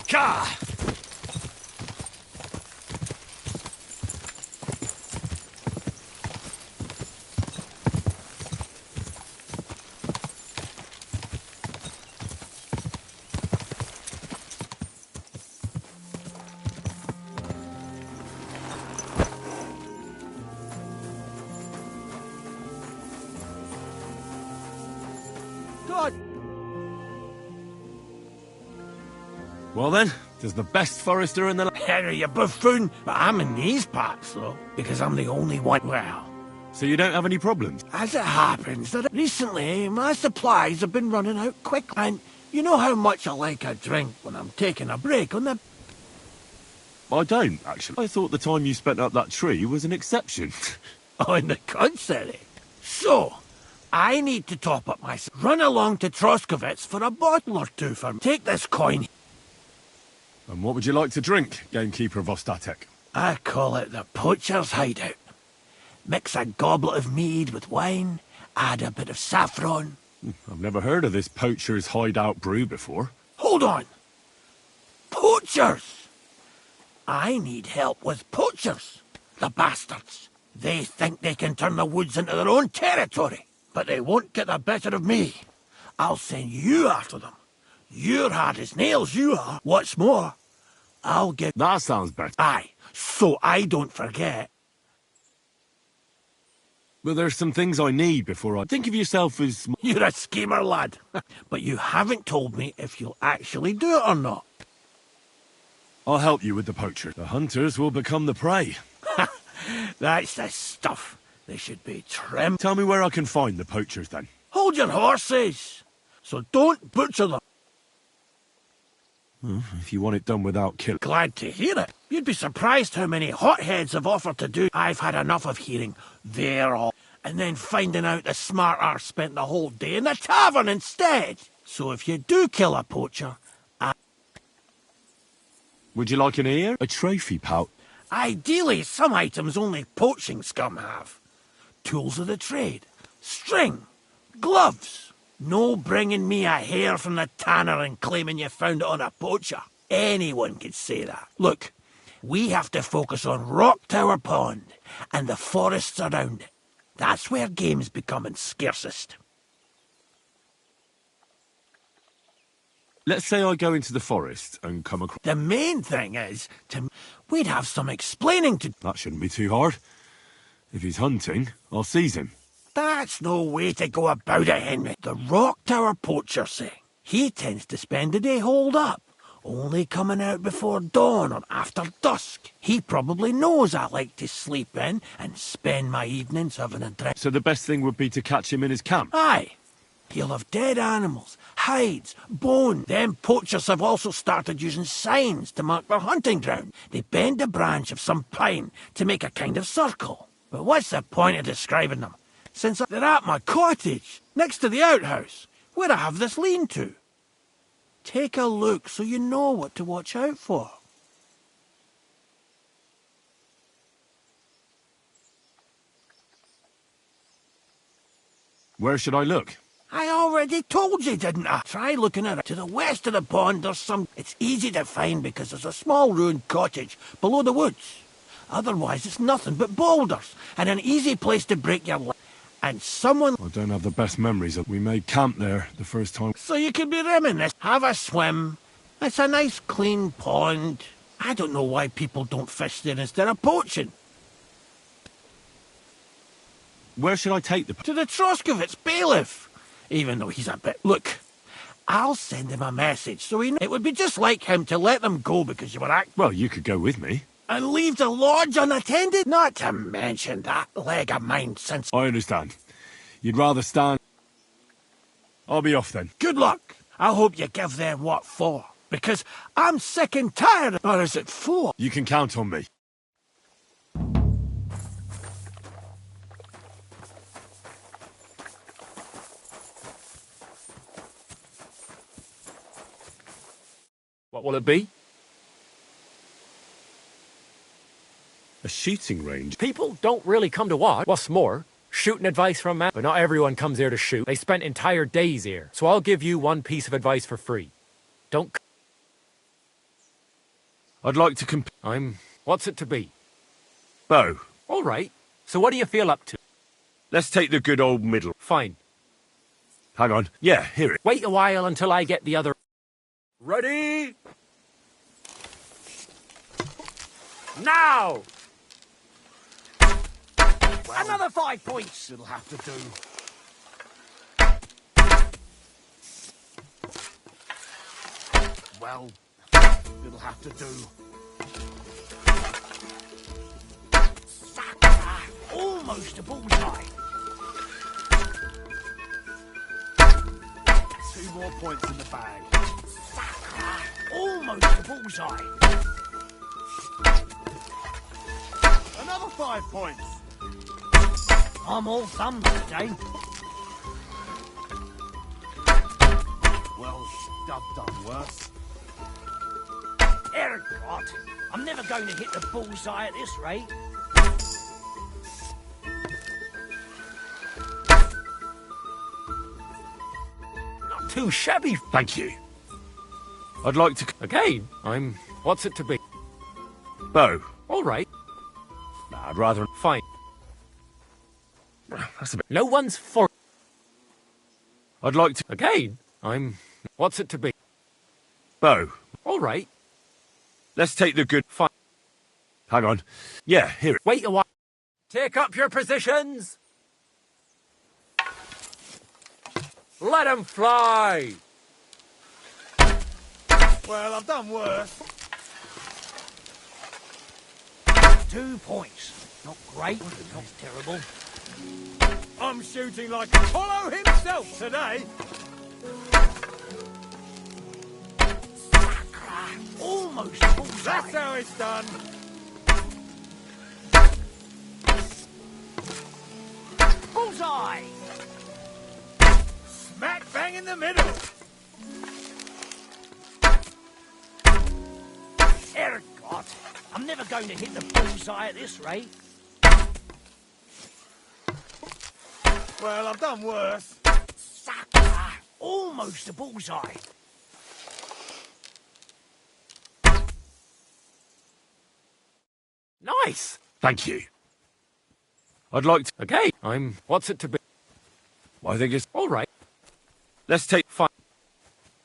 Gah! God! Well then, there's the best forester in the... Henry, you buffoon! But I'm in these parts, though, because I'm the only one. Well... So you don't have any problems? As it happens, that recently my supplies have been running out quick, and you know how much I like a drink when I'm taking a break on the... I don't, actually. I thought the time you spent up that tree was an exception. On the contrary. So, I need to top up my... Run along to Troskovitz for a bottle or two for me. Take this coin. And what would you like to drink, gamekeeper of Ostatek? I call it the poacher's hideout. Mix a goblet of mead with wine, add a bit of saffron. I've never heard of this poacher's hideout brew before. Hold on! Poachers! I need help with poachers. The bastards. They think they can turn the woods into their own territory, but they won't get the better of me. I'll send you after them. You're hard as nails, you are. What's more, I'll get... That sounds better. Aye, so I don't forget. Well, there's some things I need before I... Think of yourself as... You're a schemer, lad. But you haven't told me if you'll actually do it or not. I'll help you with the poacher. The hunters will become the prey. That's the stuff. They should be trimmed. Tell me where I can find the poachers, then. Hold your horses. So don't butcher them. If you want it done without killing... Glad to hear it. You'd be surprised how many hotheads have offered to do. I've had enough of hearing they're all... and then finding out the smart arse spent the whole day in the tavern instead. So if you do kill a poacher... Would you like an ear? A trophy pouch? Ideally, some items only poaching scum have. Tools of the trade, string, gloves. No bringing me a hair from the tanner and claiming you found it on a poacher. Anyone could say that. Look, we have to focus on Rock Tower Pond and the forests around it. That's where game's becoming scarcest. Let's say I go into the forest and come across... The main thing is, we'd have some explaining to... That shouldn't be too hard. If he's hunting, I'll seize him. That's no way to go about it, Henry. The Rock Tower poacher say he tends to spend the day holed up, only coming out before dawn or after dusk. He probably knows I like to sleep in and spend my evenings having a drink. So the best thing would be to catch him in his camp? Aye. He'll have dead animals, hides, bone. Them poachers have also started using signs to mark their hunting ground. They bend a branch of some pine to make a kind of circle. But what's the point of describing them, since they're at my cottage, next to the outhouse, where I have this lean-to? Take a look so you know what to watch out for. Where should I look? I already told you, didn't I? Try looking at it. To the west of the pond, there's some... It's easy to find because there's a small ruined cottage below the woods. Otherwise, it's nothing but boulders and an easy place to break your leg. And someone... I don't have the best memories of... We made camp there the first time. So you can be reminiscent. Have a swim. It's a nice clean pond. I don't know why people don't fish there instead of poaching. Where should I take the... To the Troskovitz bailiff. Even though he's a bit... Look, I'll send him a message so he... It would be just like him to let them go because you were act... Well, you could go with me. And leave the lodge unattended? Not to mention that leg of mine since... I understand. You'd rather stand... I'll be off then. Good luck. I hope you give them what for. Because I'm sick and tired. Or is it for? You can count on me. What will it be? A shooting range? People don't really come to watch. What's more, shooting advice from man. But not everyone comes here to shoot. They spent entire days here. So I'll give you one piece of advice for free. Don't... I'd like to What's it to be? Bow. All right. So what do you feel up to? Let's take the good old middle. Fine. Hang on. Yeah, hear it. Wait a while until I get the other... Ready? Now! Well, another 5 points. It'll have to do. Well, it'll have to do. Sakra! Almost a bullseye. 2 more points in the bag. Sakra! Almost a bullseye. Another 5 points. I'm all thumbs today. Well, I've done worse. Herrgott, I'm never going to hit the bullseye at this rate. Not too shabby. Thank you. I'd like to... Again, What's it to be? Bow. All right. Nah, I'd rather... Fine. That's a bit... No one's for... I'd like to... Again, What's it to be? Bow. All right. Let's take the good... Fine. Hang on. Yeah, hear it. Wait a while. Take up your positions. Let 'em fly. Well, I've done worse. 2 points. Not great, not terrible. I'm shooting like Apollo himself today. Almost bullseye. That's how it's done. Bullseye. Smack bang in the middle. Herrgott, I'm never going to hit the bullseye at this rate. Well, I've done worse. Sakra! Almost a bullseye. Nice. Thank you. I'd like to... Okay, What's it to be? I think it's... All right. Let's take... Fine.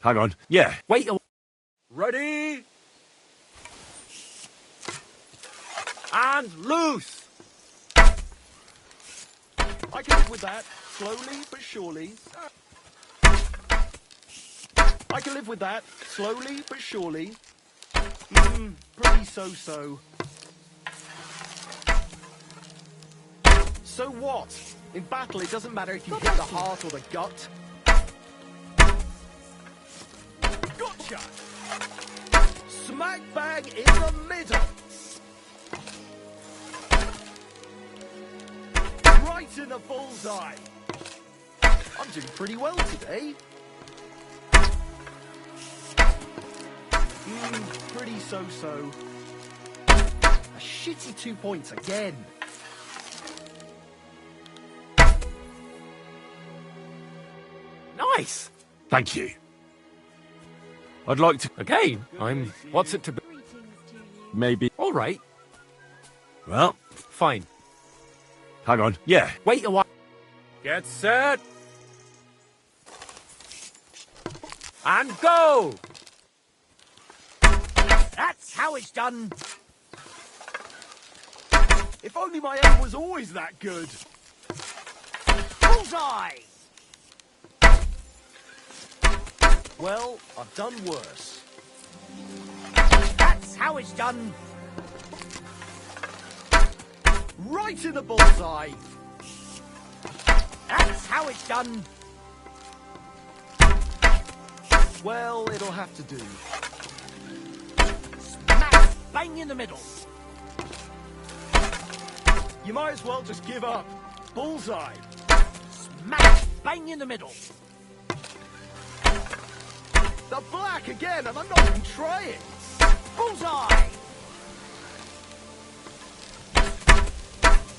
Hang on. Yeah. Wait a... Ready? And loose! I can live with that, slowly but surely. I can live with that, slowly but surely. Pretty so-so. So what? In battle, it doesn't matter if you hit the heart or the gut. Gotcha! Smack bang in the middle! Right in the bullseye! I'm doing pretty well today. Pretty so-so. A shitty 2 points again. Nice! Thank you. I'd like to... Again? What's it to be? Maybe... All right. Well... Fine. Hang on. Yeah. Wait a while. Get set. And go! That's how it's done. If only my aim was always that good. Bullseye! Well, I've done worse. That's how it's done. Right in the bullseye. That's how it's done. Well, it'll have to do. Smack bang in the middle. You might as well just give up. Bullseye. Smack bang in the middle. The black again, and I'm not even trying. Bullseye!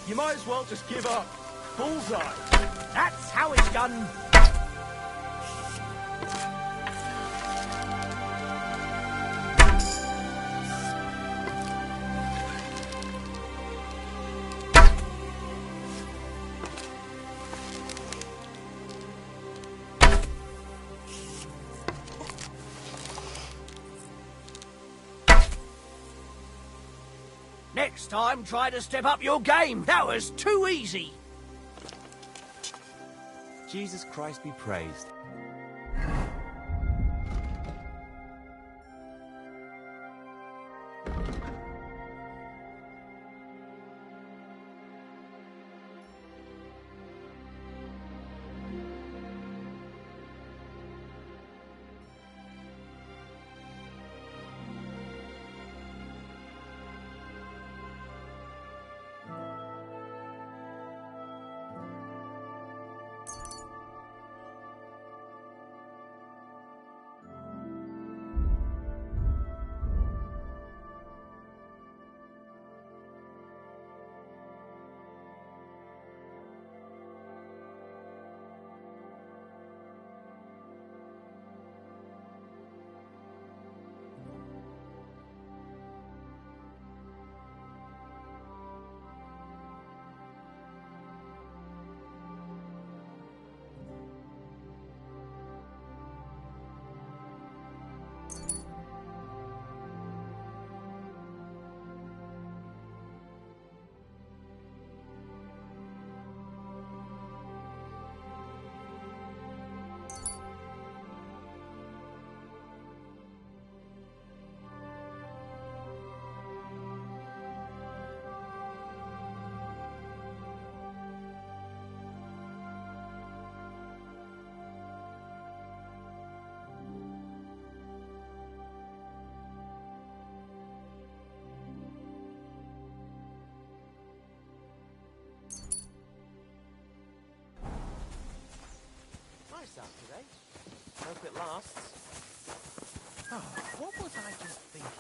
You might as well just give up. Bullseye. That's how it's done. Next time, try to step up your game. That was too easy. Jesus Christ be praised. Today. Hope it lasts. Oh, what was I just thinking?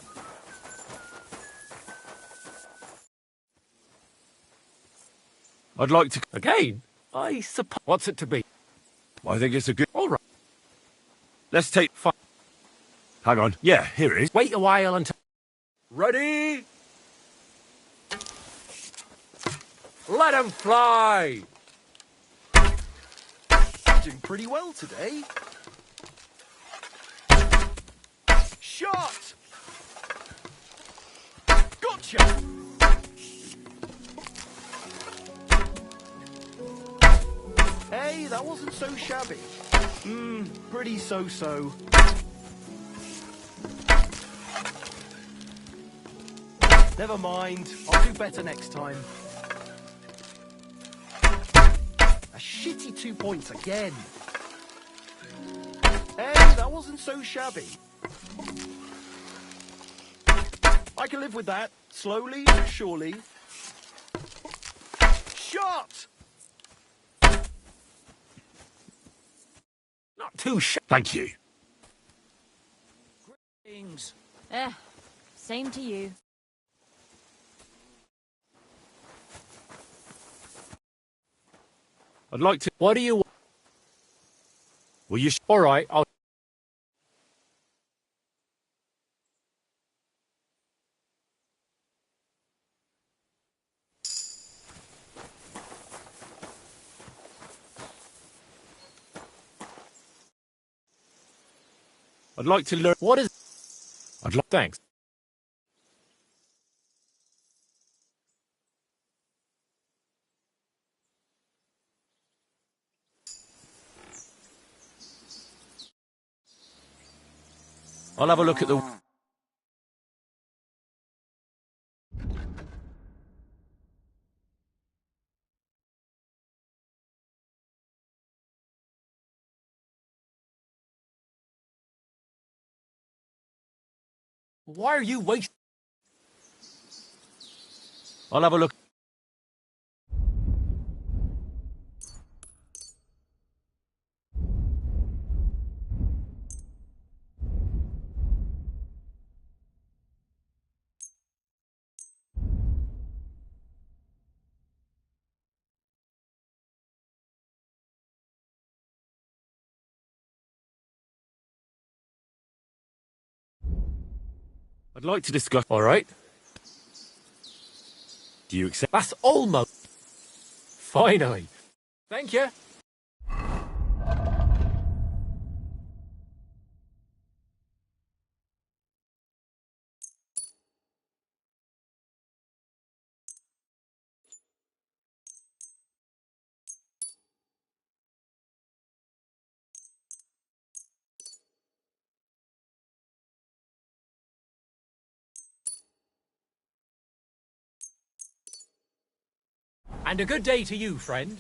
I'd like to... Again? I suppose... What's it to be? I think it's a good... All right. Let's take... Hang on. Yeah, here it is. Wait a while until... Ready? Let him fly! I'm doing pretty well today. Shot! Gotcha! Hey, that wasn't so shabby. Pretty so-so. Never mind. I'll do better next time. A shitty 2 points again. Hey, that wasn't so shabby. I can live with that. Slowly but surely. Shot! Not too Thank you. Things. Same to you. I'd like to... What do you... Will you... All right, I'll... I'd like to learn... What is... I'd like... Thanks. I'll have a look at the... Why are you wasting... I'll have a look... I'd like to discuss... All right. Do you accept... That's almost... Finally. Thank you. And a good day to you, friend.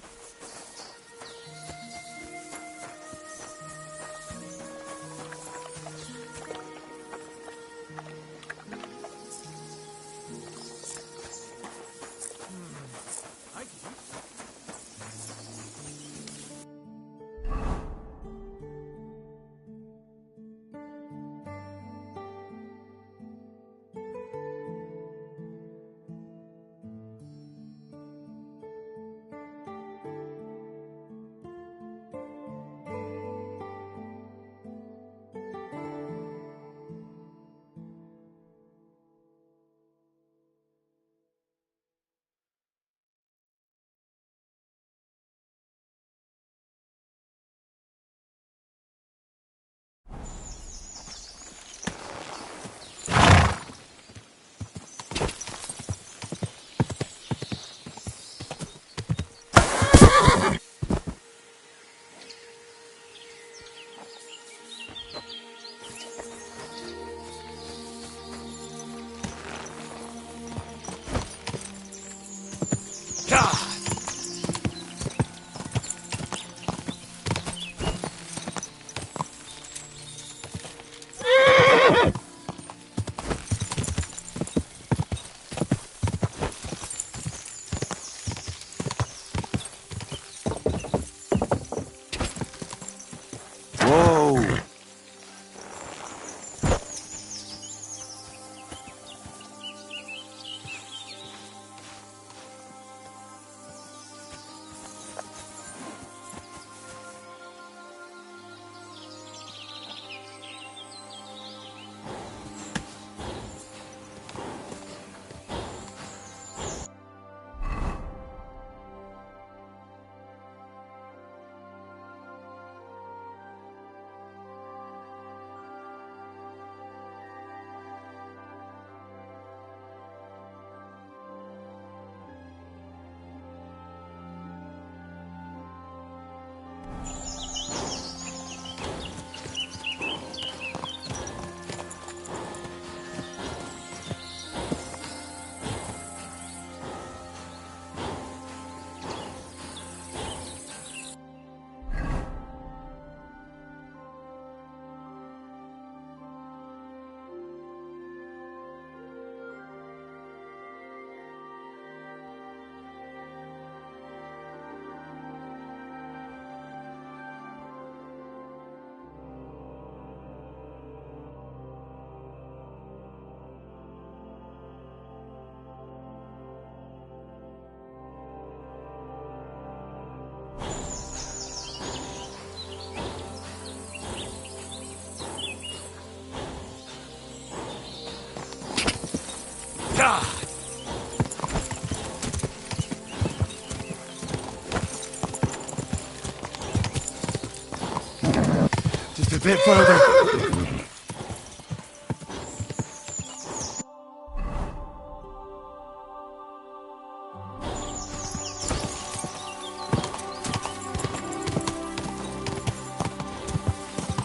bit further.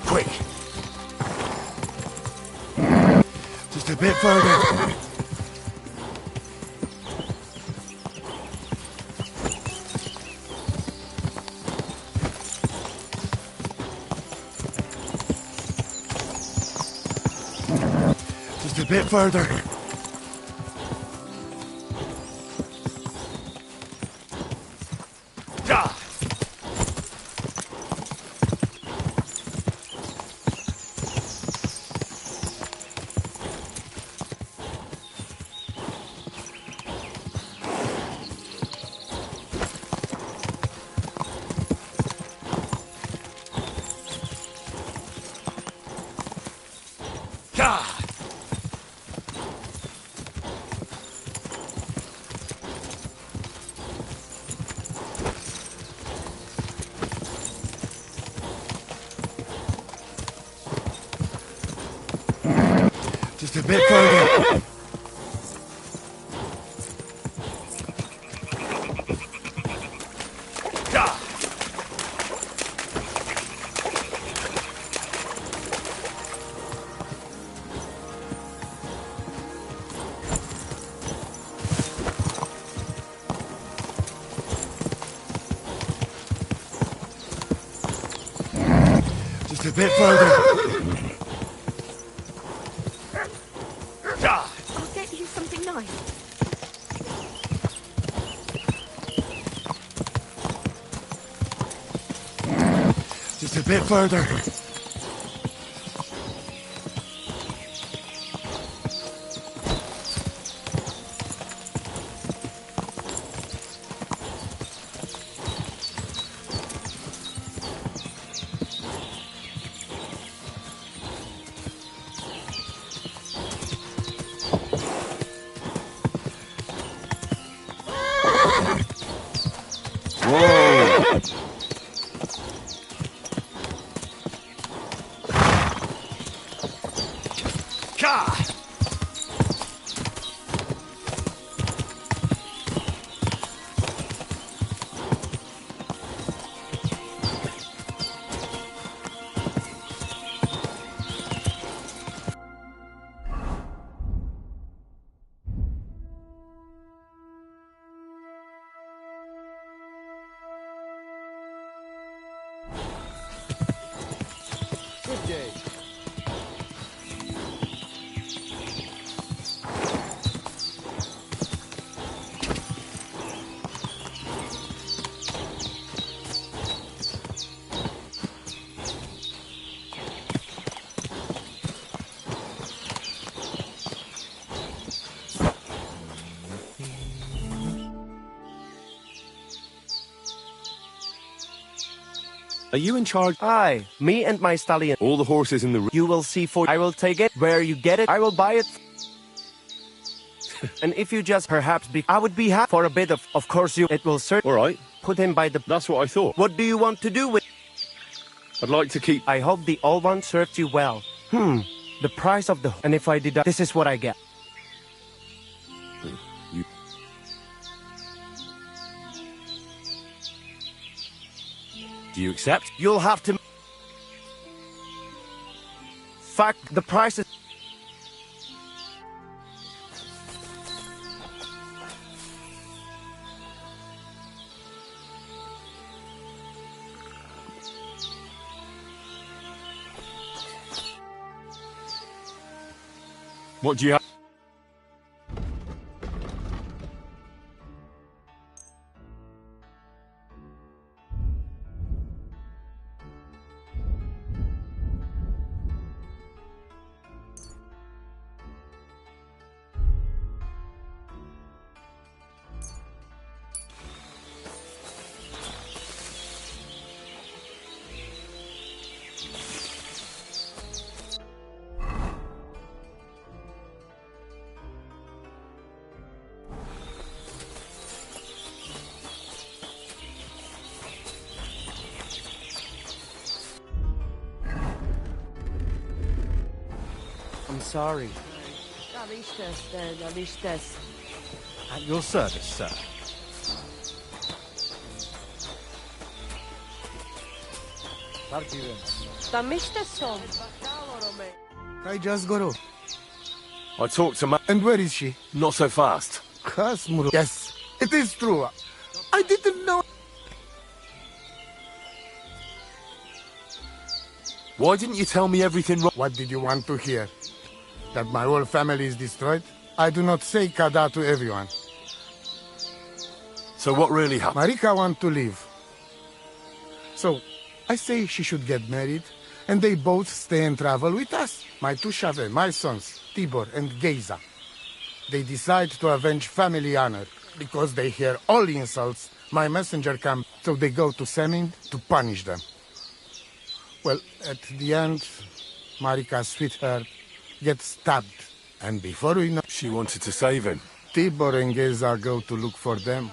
Quick. Just a bit further. Just a bit further. Ah. Just a bit further. Just a bit further. I'll get you something nice. Just a bit further. Whoa! Good day. Are you in charge? Aye, me and my stallion. All the horses in the... You will see for... I will take it. Where you get it, I will buy it. And if you just perhaps be... I would be happy for a bit of... Of course you... It will serve... All right. Put him by the... That's what I thought. What do you want to do with... I'd like to keep... I hope the old one served you well. The price of the... And if I deduct... This is what I get. You... Do you accept? You'll have to... Fact, the price is... What do you have? sorry. At your service, sir. I just got off. I talked to Ma... And where is she? Not so fast. Yes, it is true. I didn't know. Why didn't you tell me everything wrong? What did you want to hear? That my whole family is destroyed? I do not say kada to everyone. So what really happened? Marika wants to leave. So, I say she should get married, and they both stay and travel with us. My two Shave, my sons, Tibor and Geza. They decide to avenge family honor. Because they hear all insults, my messenger comes, so they go to Semin to punish them. Well, at the end, Marika's sweetheart gets stabbed. And before we know... She wanted to save him. Tibor and Geza go to look for them.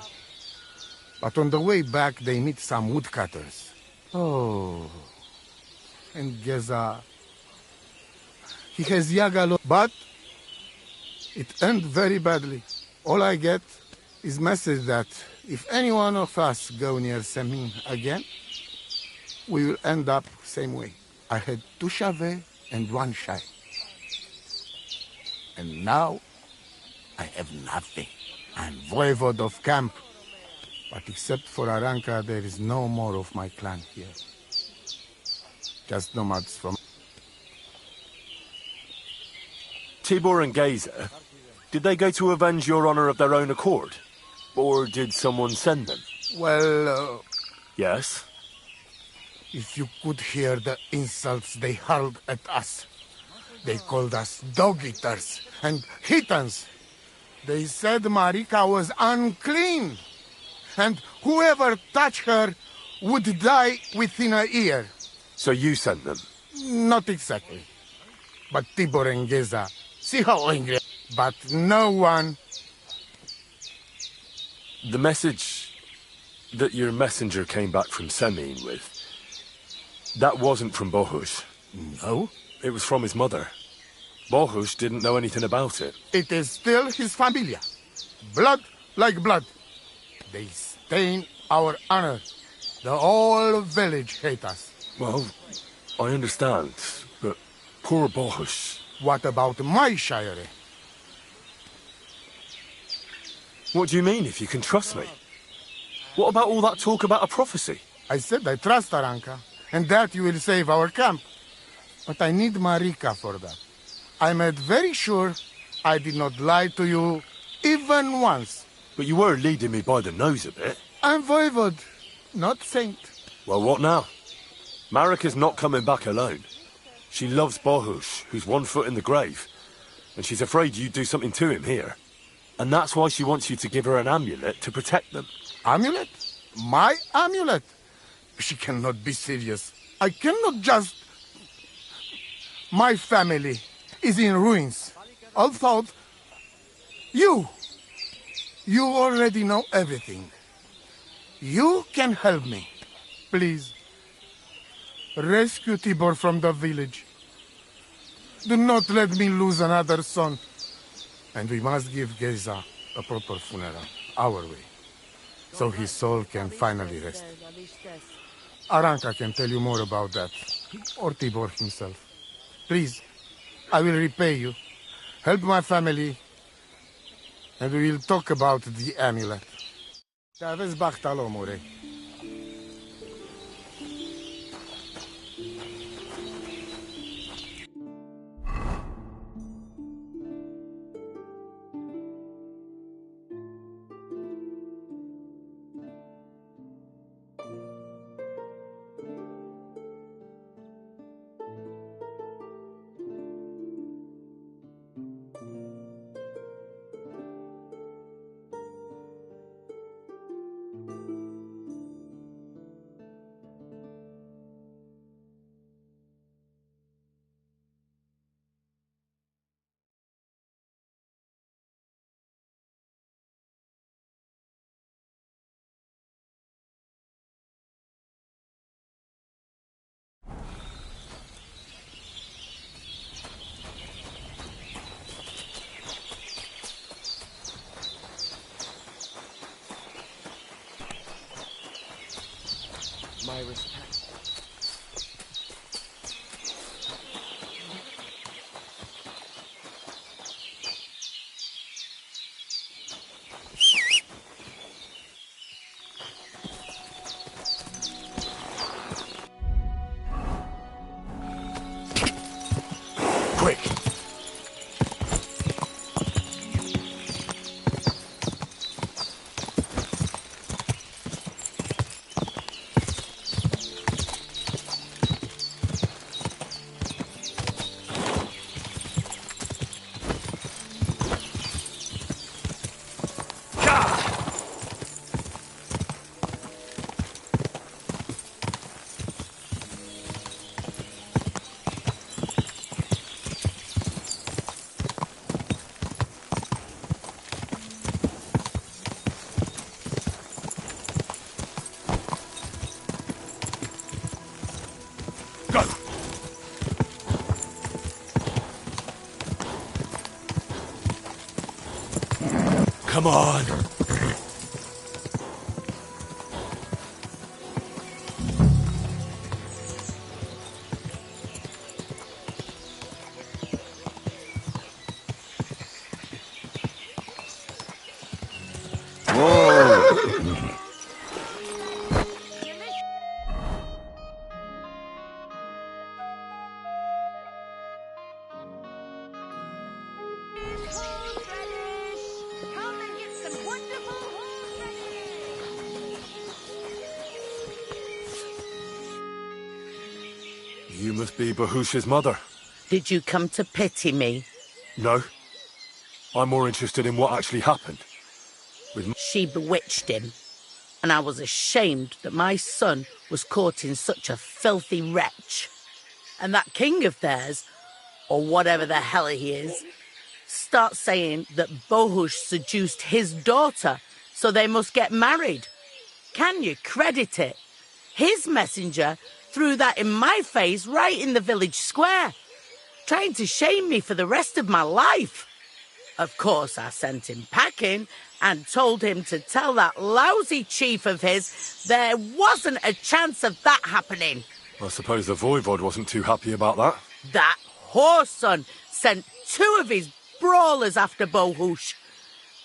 But on the way back, they meet some woodcutters. Oh. And Geza... He has Yagalo, but it ends very badly. All I get is message that if any one of us go near Semin again, we will end up same way. I had 2 Shave and 1 Shai. And now, I have nothing. I'm voivode of camp. But except for Aranka, there is no more of my clan here. Just nomads from... Tibor and Geza, did they go to avenge your honor of their own accord? Or did someone send them? Well, Yes? if you could hear the insults they hurled at us. They called us dog-eaters and heathens. They said Marika was unclean. And whoever touched her would die within a year. So you sent them? Not exactly. But Tibor and Geza, see how angry. But no one... The message that your messenger came back from Semin with, that wasn't from Bohush. No? It was from his mother. Bohush didn't know anything about it. It is still his familia. Blood like blood. They stain our honor. The whole village hates us. Well, I understand, but poor Bohush. What about my shire? What do you mean, if you can trust me? What about all that talk about a prophecy? I said I trust Aranka, and that you will save our camp. But I need Marika for that. I made very sure I did not lie to you even once. But you were leading me by the nose a bit. I'm voivode, not saint. Well, what now? Marika's not coming back alone. She loves Bohush, who's 1 foot in the grave. And she's afraid you'd do something to him here. And that's why she wants you to give her an amulet to protect them. Amulet? My amulet? She cannot be serious. I cannot just... My family is in ruins. Although... You already know everything. You can help me. Please. Rescue Tibor from the village. Do not let me lose another son. And we must give Geza a proper funeral, our way, so his soul can finally rest. Aranka can tell you more about that, or Tibor himself. Please, I will repay you. Help my family, and we will talk about the amulet. Aveți bahtalo, Murray. My respect. Quick! Come on! You must be Bahush's mother. Did you come to pity me? No. I'm more interested in what actually happened. She bewitched him, and I was ashamed that my son was caught in such a filthy wretch. And that king of theirs, or whatever the hell he is, starts saying that Bahush seduced his daughter, so they must get married. Can you credit it? His messenger threw that in my face right in the village square, trying to shame me for the rest of my life. Of course, I sent him packing and told him to tell that lousy chief of his there wasn't a chance of that happening. I suppose the Voivod wasn't too happy about that. That whoreson sent 2 of his brawlers after Bahush.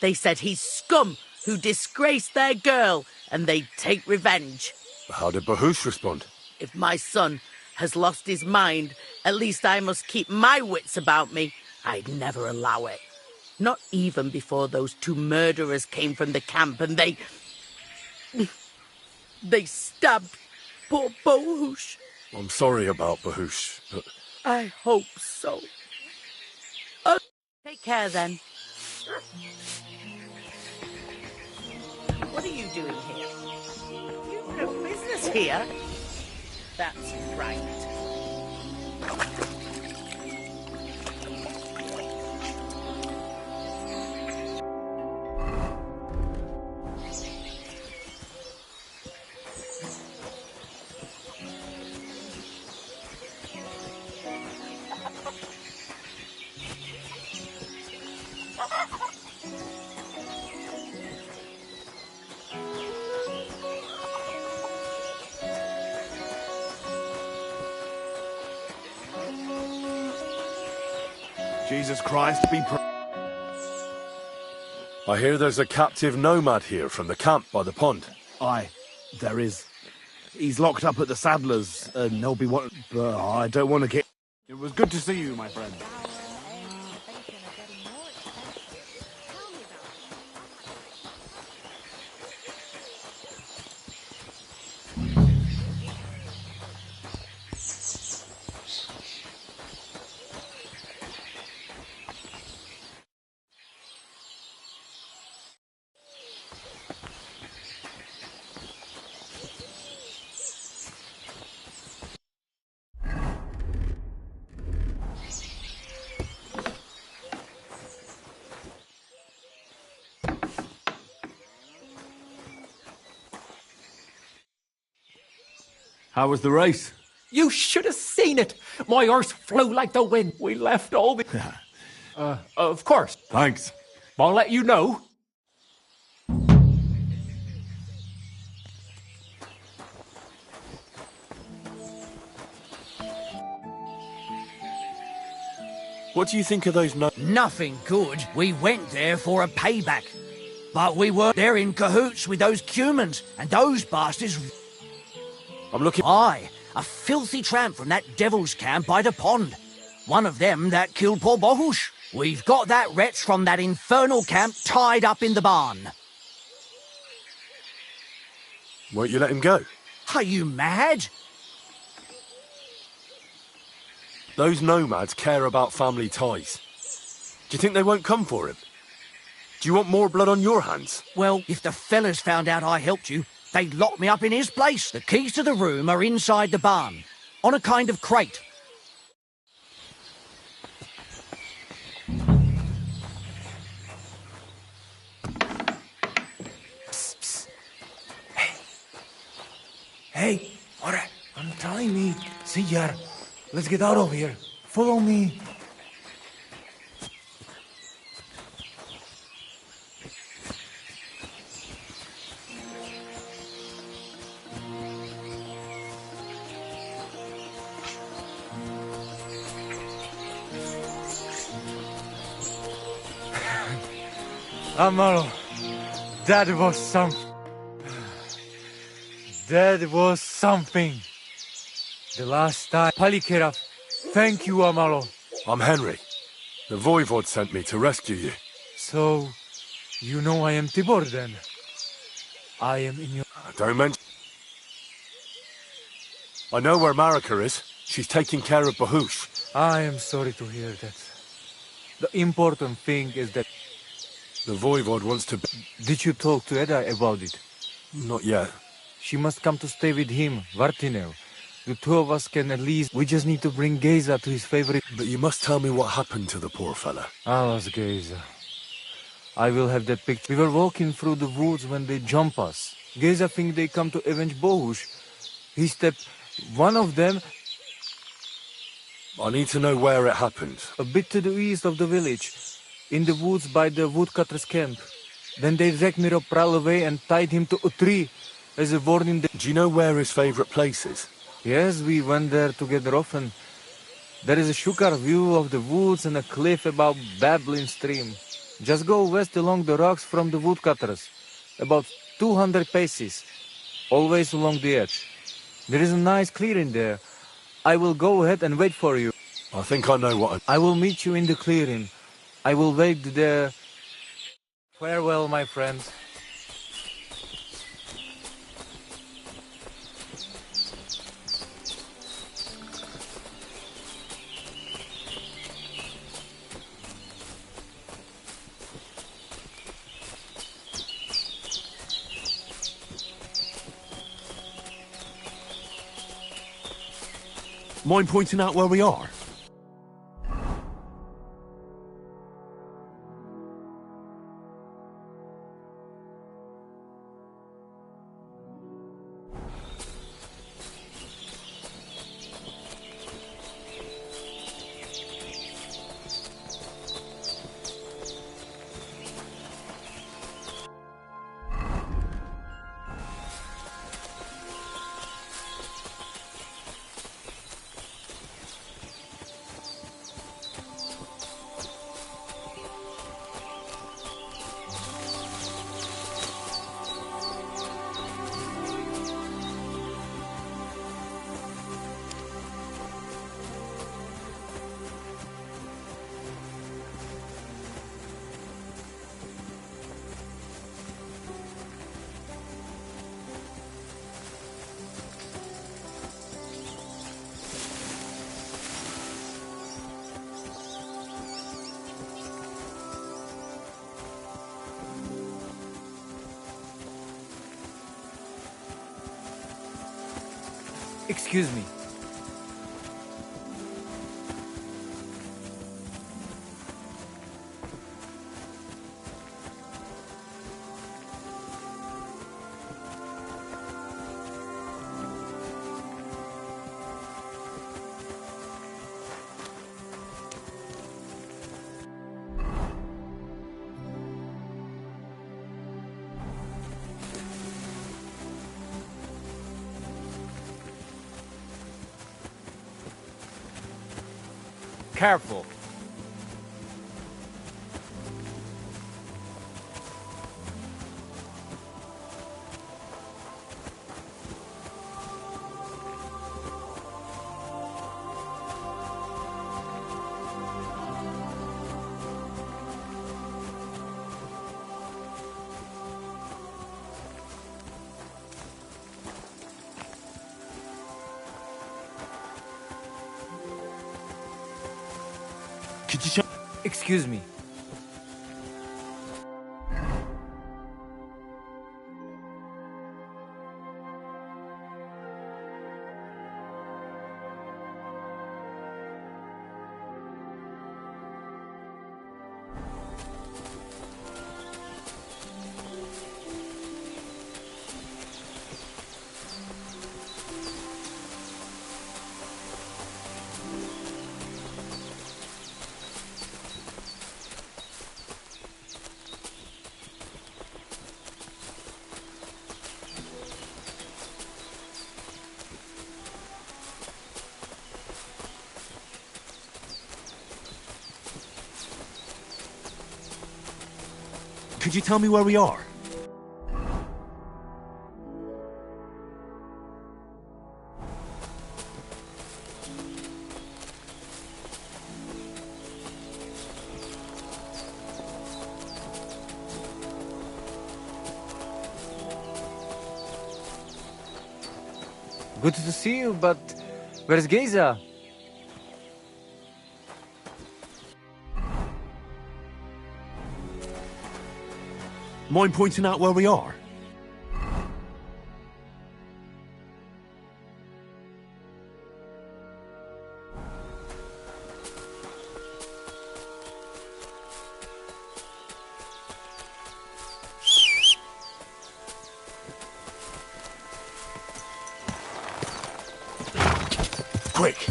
They said he's scum who disgraced their girl and they'd take revenge. How did Bahush respond? If my son has lost his mind, at least I must keep my wits about me. I'd never allow it. Not even before those 2 murderers came from the camp and they stabbed poor Bahush. I'm sorry about Bahush, but... I hope so. Take care then. What are you doing here? You've no business here. That's right. Jesus Christ be I hear there's a captive nomad here from the camp by the pond. Aye, there is. He's locked up at the Saddler's, and they'll be wanting... But I don't want to get... It was good to see you, my friend. How was the race? You should have seen it. My horse flew like the wind. We left all the... of course. Thanks. I'll let you know. What do you think of those Nothing good. We went there for a payback. But we were there in cahoots with those humans, and those bastards... I'm looking... Aye, a filthy tramp from that devil's camp by the pond. One of them that killed poor Bohush. We've got that wretch from that infernal camp tied up in the barn. Won't you let him go? Are you mad? Those nomads care about family ties. Do you think they won't come for him? Do you want more blood on your hands? Well, if the fellas found out I helped you, they'd lock me up in his place. The keys to the room are inside the barn, on a kind of crate. Psst, psst. Hey, alright, I'm telling me. Señor, let's get out of here. Follow me. Amaro, that was something. That was something. The last time, Palikera, thank you, Amaro. I'm Henry. The Voivod sent me to rescue you. So, you know I am Tibor then? I am in your... Don't mention... I know where Marika is. She's taking care of Bahush. I am sorry to hear that. The important thing is that... The Voivod wants to... Did you talk to Edda about it? Not yet. She must come to stay with him, Vartinel. The two of us can at least... We just need to bring Geza to his favorite... But you must tell me what happened to the poor fella. Alas, Geza. I will have that picture. We were walking through the woods when they jump us. Geza think they come to avenge Bohush. He stepped... One of them... I need to know where it happened. A bit to the east of the village. In the woods by the woodcutter's camp. Then they dragged Miropral away and tied him to a tree as a warning. Do you know where his favorite place is? Yes, we went there together often. There is a shukar view of the woods and a cliff above babbling stream. Just go west along the rocks from the woodcutters. About 200 paces. Always along the edge. There is a nice clearing there. I will go ahead and wait for you. I think I know what I will meet you in the clearing. I will wait there. Farewell, my friend. Mind pointing out where we are? Excuse me. Careful. Excuse me. Could you tell me where we are? Good to see you, but where's Geza? Mind pointing out where we are? Quick!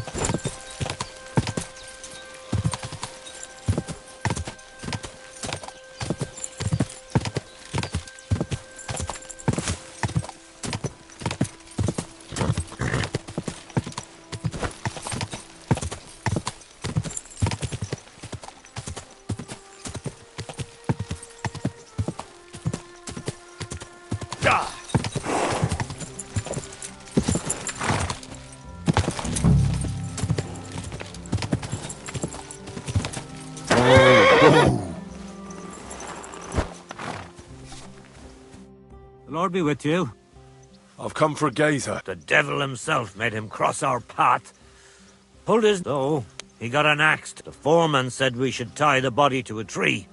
The Lord be with you. I've come for Gazer. The devil himself made him cross our path. Pulled his... though, he got an axe. The foreman said we should tie the body to a tree.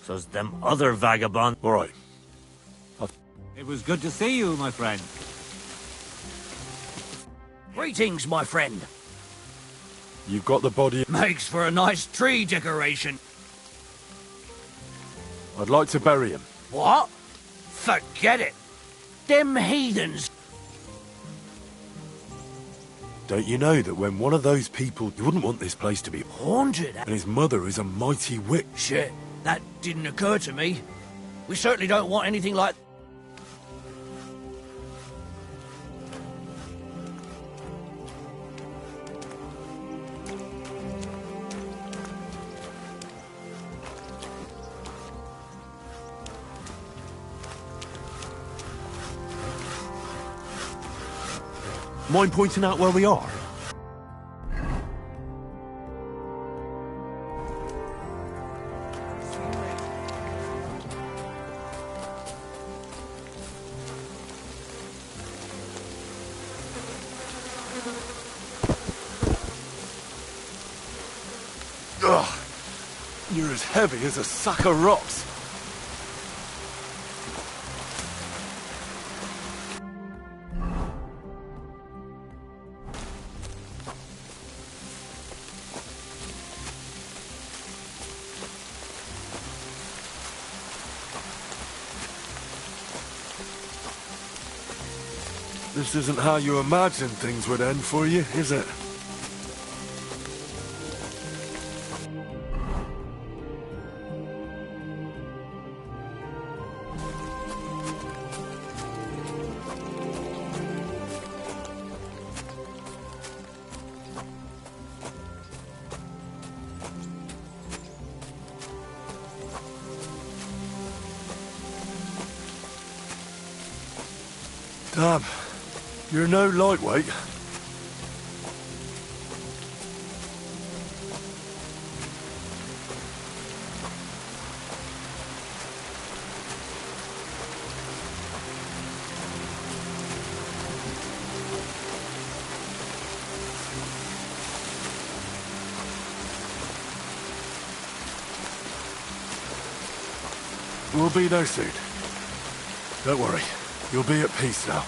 So's them other vagabonds... All right. It was good to see you, my friend. Greetings, my friend. You've got the body. Makes for a nice tree decoration. I'd like to bury him. What? Forget it. Them heathens. Don't you know that when one of those people... You wouldn't want this place to be... Haunted? And his mother is a mighty witch. Shit, that didn't occur to me. We certainly don't want anything like... Mind pointing out where we are? Ugh. You're as heavy as a sack of rocks. This isn't how you imagined things would end for you, is it? Damn. You're no lightweight. We'll be there soon. Don't worry. You'll be at peace now.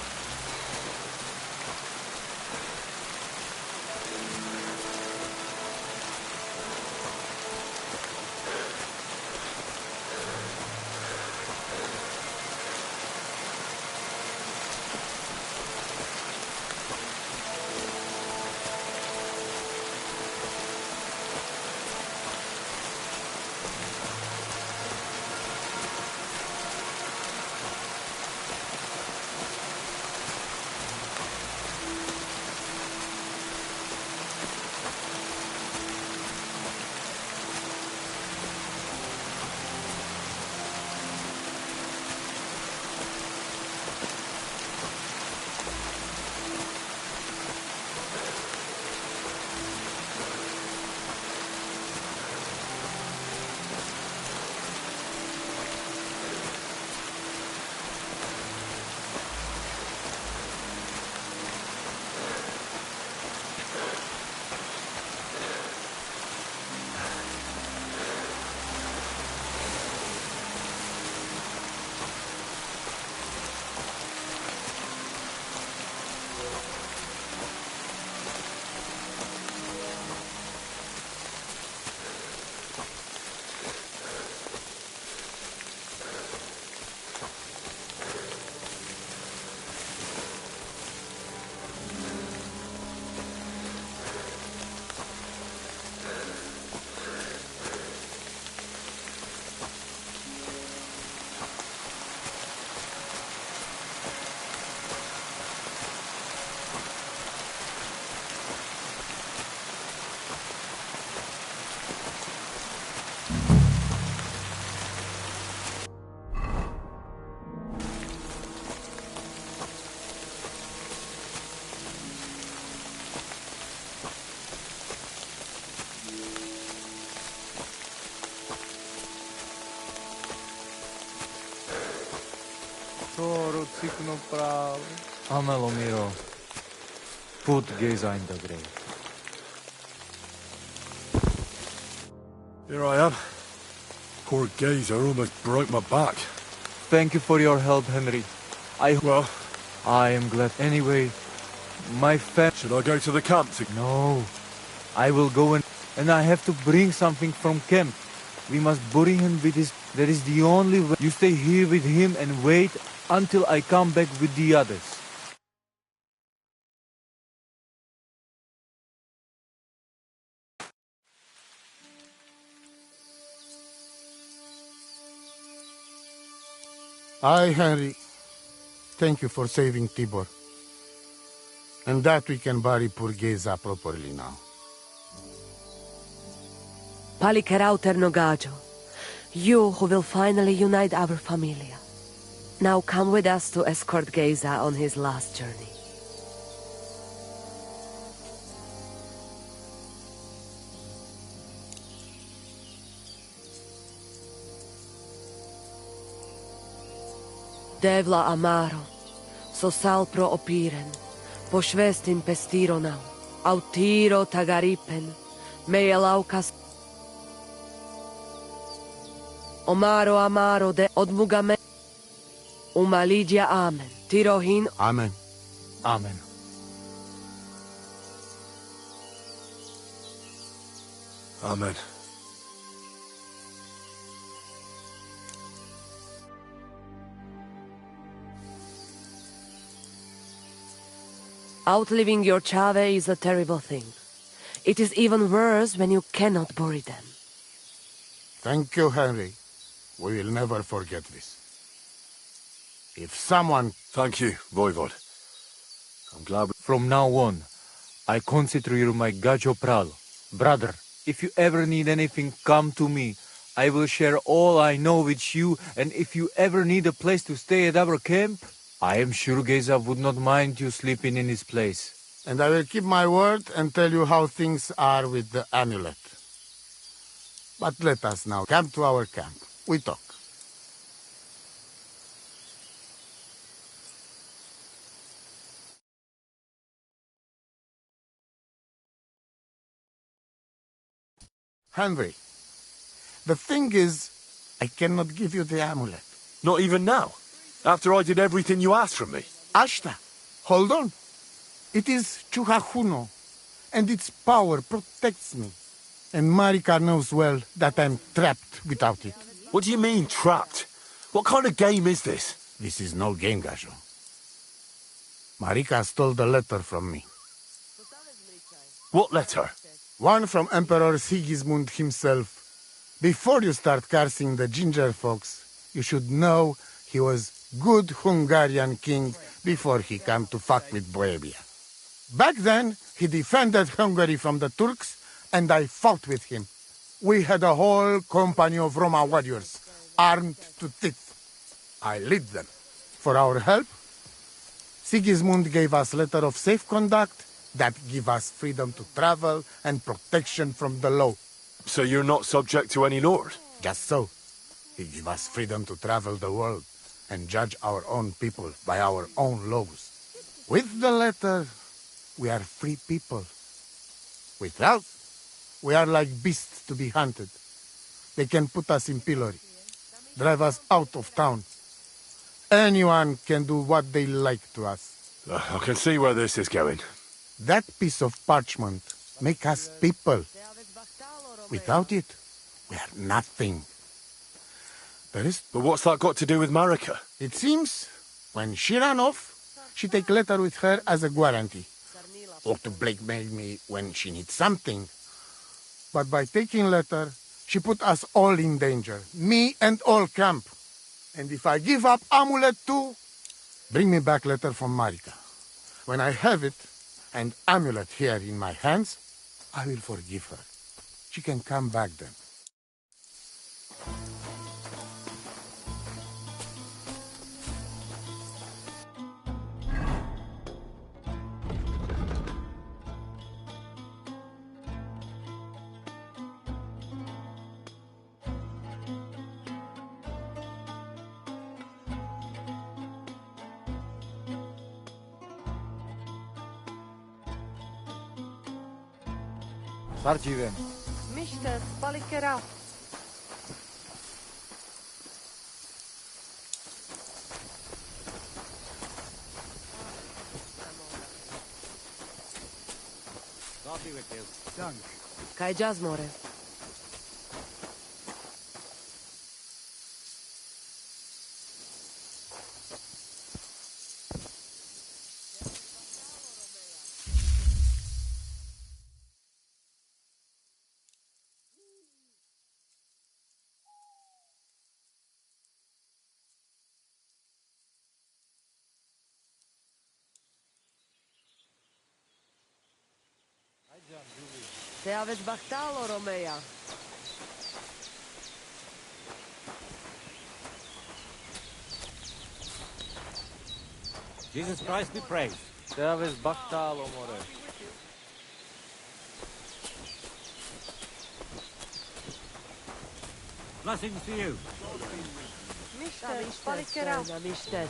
Amelo miro. Put Geza in the grave. Here I am. Poor Gazer almost broke my back. Thank you for your help, Henry. Well, I am glad. Anyway, my should I go to the camp to... No. I will go and I have to bring something from camp. We must bury him with his... That is the only way. You stay here with him and wait until I come back with the others. I, Henry, thank you for saving Tibor. And that we can bury poor Geza properly now. Palikerauter Nogajo, you who will finally unite our familia. Now come with us to escort Geza on his last journey. Devla amaro, so sal pro opiren, pošvestin pestironau, autiro tagaripen, mejelaukas. Omaro amaro de odmugame, umalidia amen, tirohin. Amen. Amen. Amen. Outliving your chave is a terrible thing. It is even worse when you cannot bury them. Thank you, Henry. We will never forget this. If someone... Thank you, Voivod. I'm glad... From now on, I consider you my Gajo Pral. Brother, if you ever need anything, come to me. I will share all I know with you, and if you ever need a place to stay at our camp, I am sure Geza would not mind you sleeping in his place. And I will keep my word and tell you how things are with the amulet. But let us now come to our camp. We talk. Henry, the thing is, I cannot give you the amulet. Not even now? After I did everything you asked from me? Ashta, hold on. It is Chuhajuno, and its power protects me. And Marika knows well that I'm trapped without it. What do you mean, trapped? What kind of game is this? This is no game, Gajo. Marika stole the letter from me. What letter? One from Emperor Sigismund himself. Before you start cursing the ginger folks, you should know he was good Hungarian king before he came to fuck with Bohemia. Back then, he defended Hungary from the Turks, and I fought with him. We had a whole company of Roma warriors, armed to teeth. I lead them. For our help, Sigismund gave us letter of safe conduct that give us freedom to travel and protection from the law. So you're not subject to any lord? Just so. He give us freedom to travel the world and judge our own people by our own laws. With the letter, we are free people. Without, we are like beasts to be hunted. They can put us in pillory, drive us out of town. Anyone can do what they like to us. I can see where this is going. That piece of parchment make us people. Without it, we are nothing. But what's that got to do with Marika? It seems, when she ran off, she take letter with her as a guarantee. Or to blackmail me when she needs something. But by taking letter, she put us all in danger. Me and all camp. And if I give up amulet too, bring me back letter from Marika. When I have it, and amulet here in my hands, I will forgive her. She can come back then. Sarcivem. Mister, spalicherà. God be with you. Dank. Kaj jazz, more. Te aveți bactalo, Romea. Jesus Christ be praised. Te aveți bactalo, more. Blessings to you. Mister, spalicherà. Mister.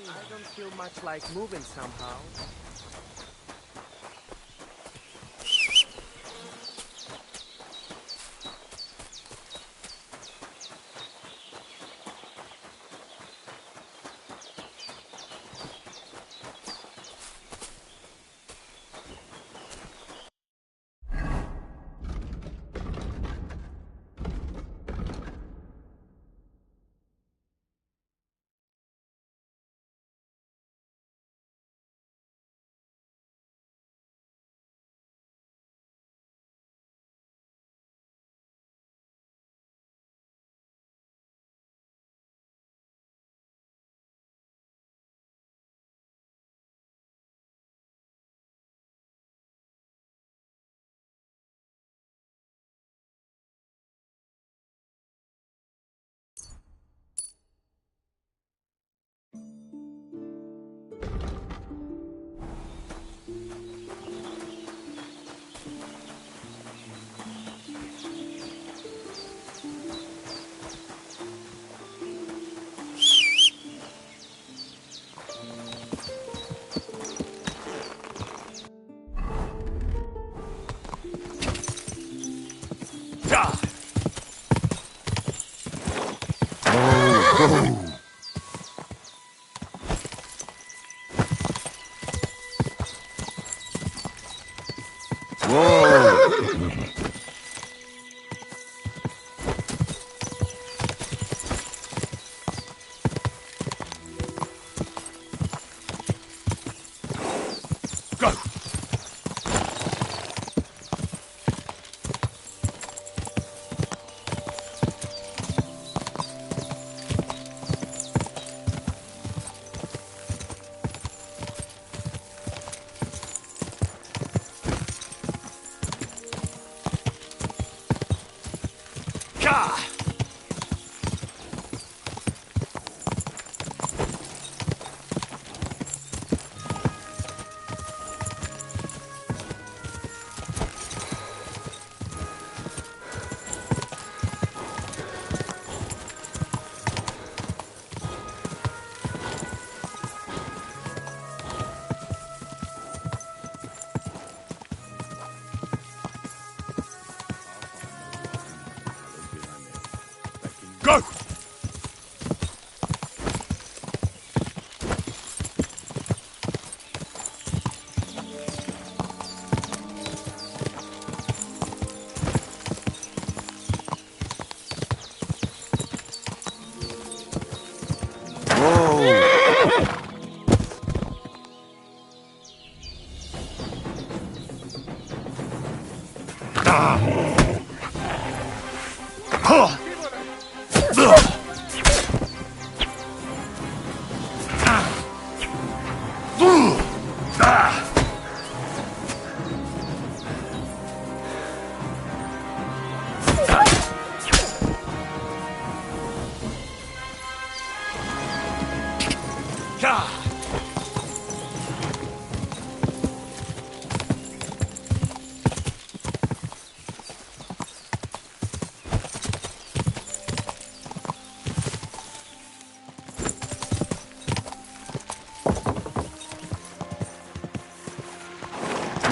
I don't feel much like moving somehow. Go!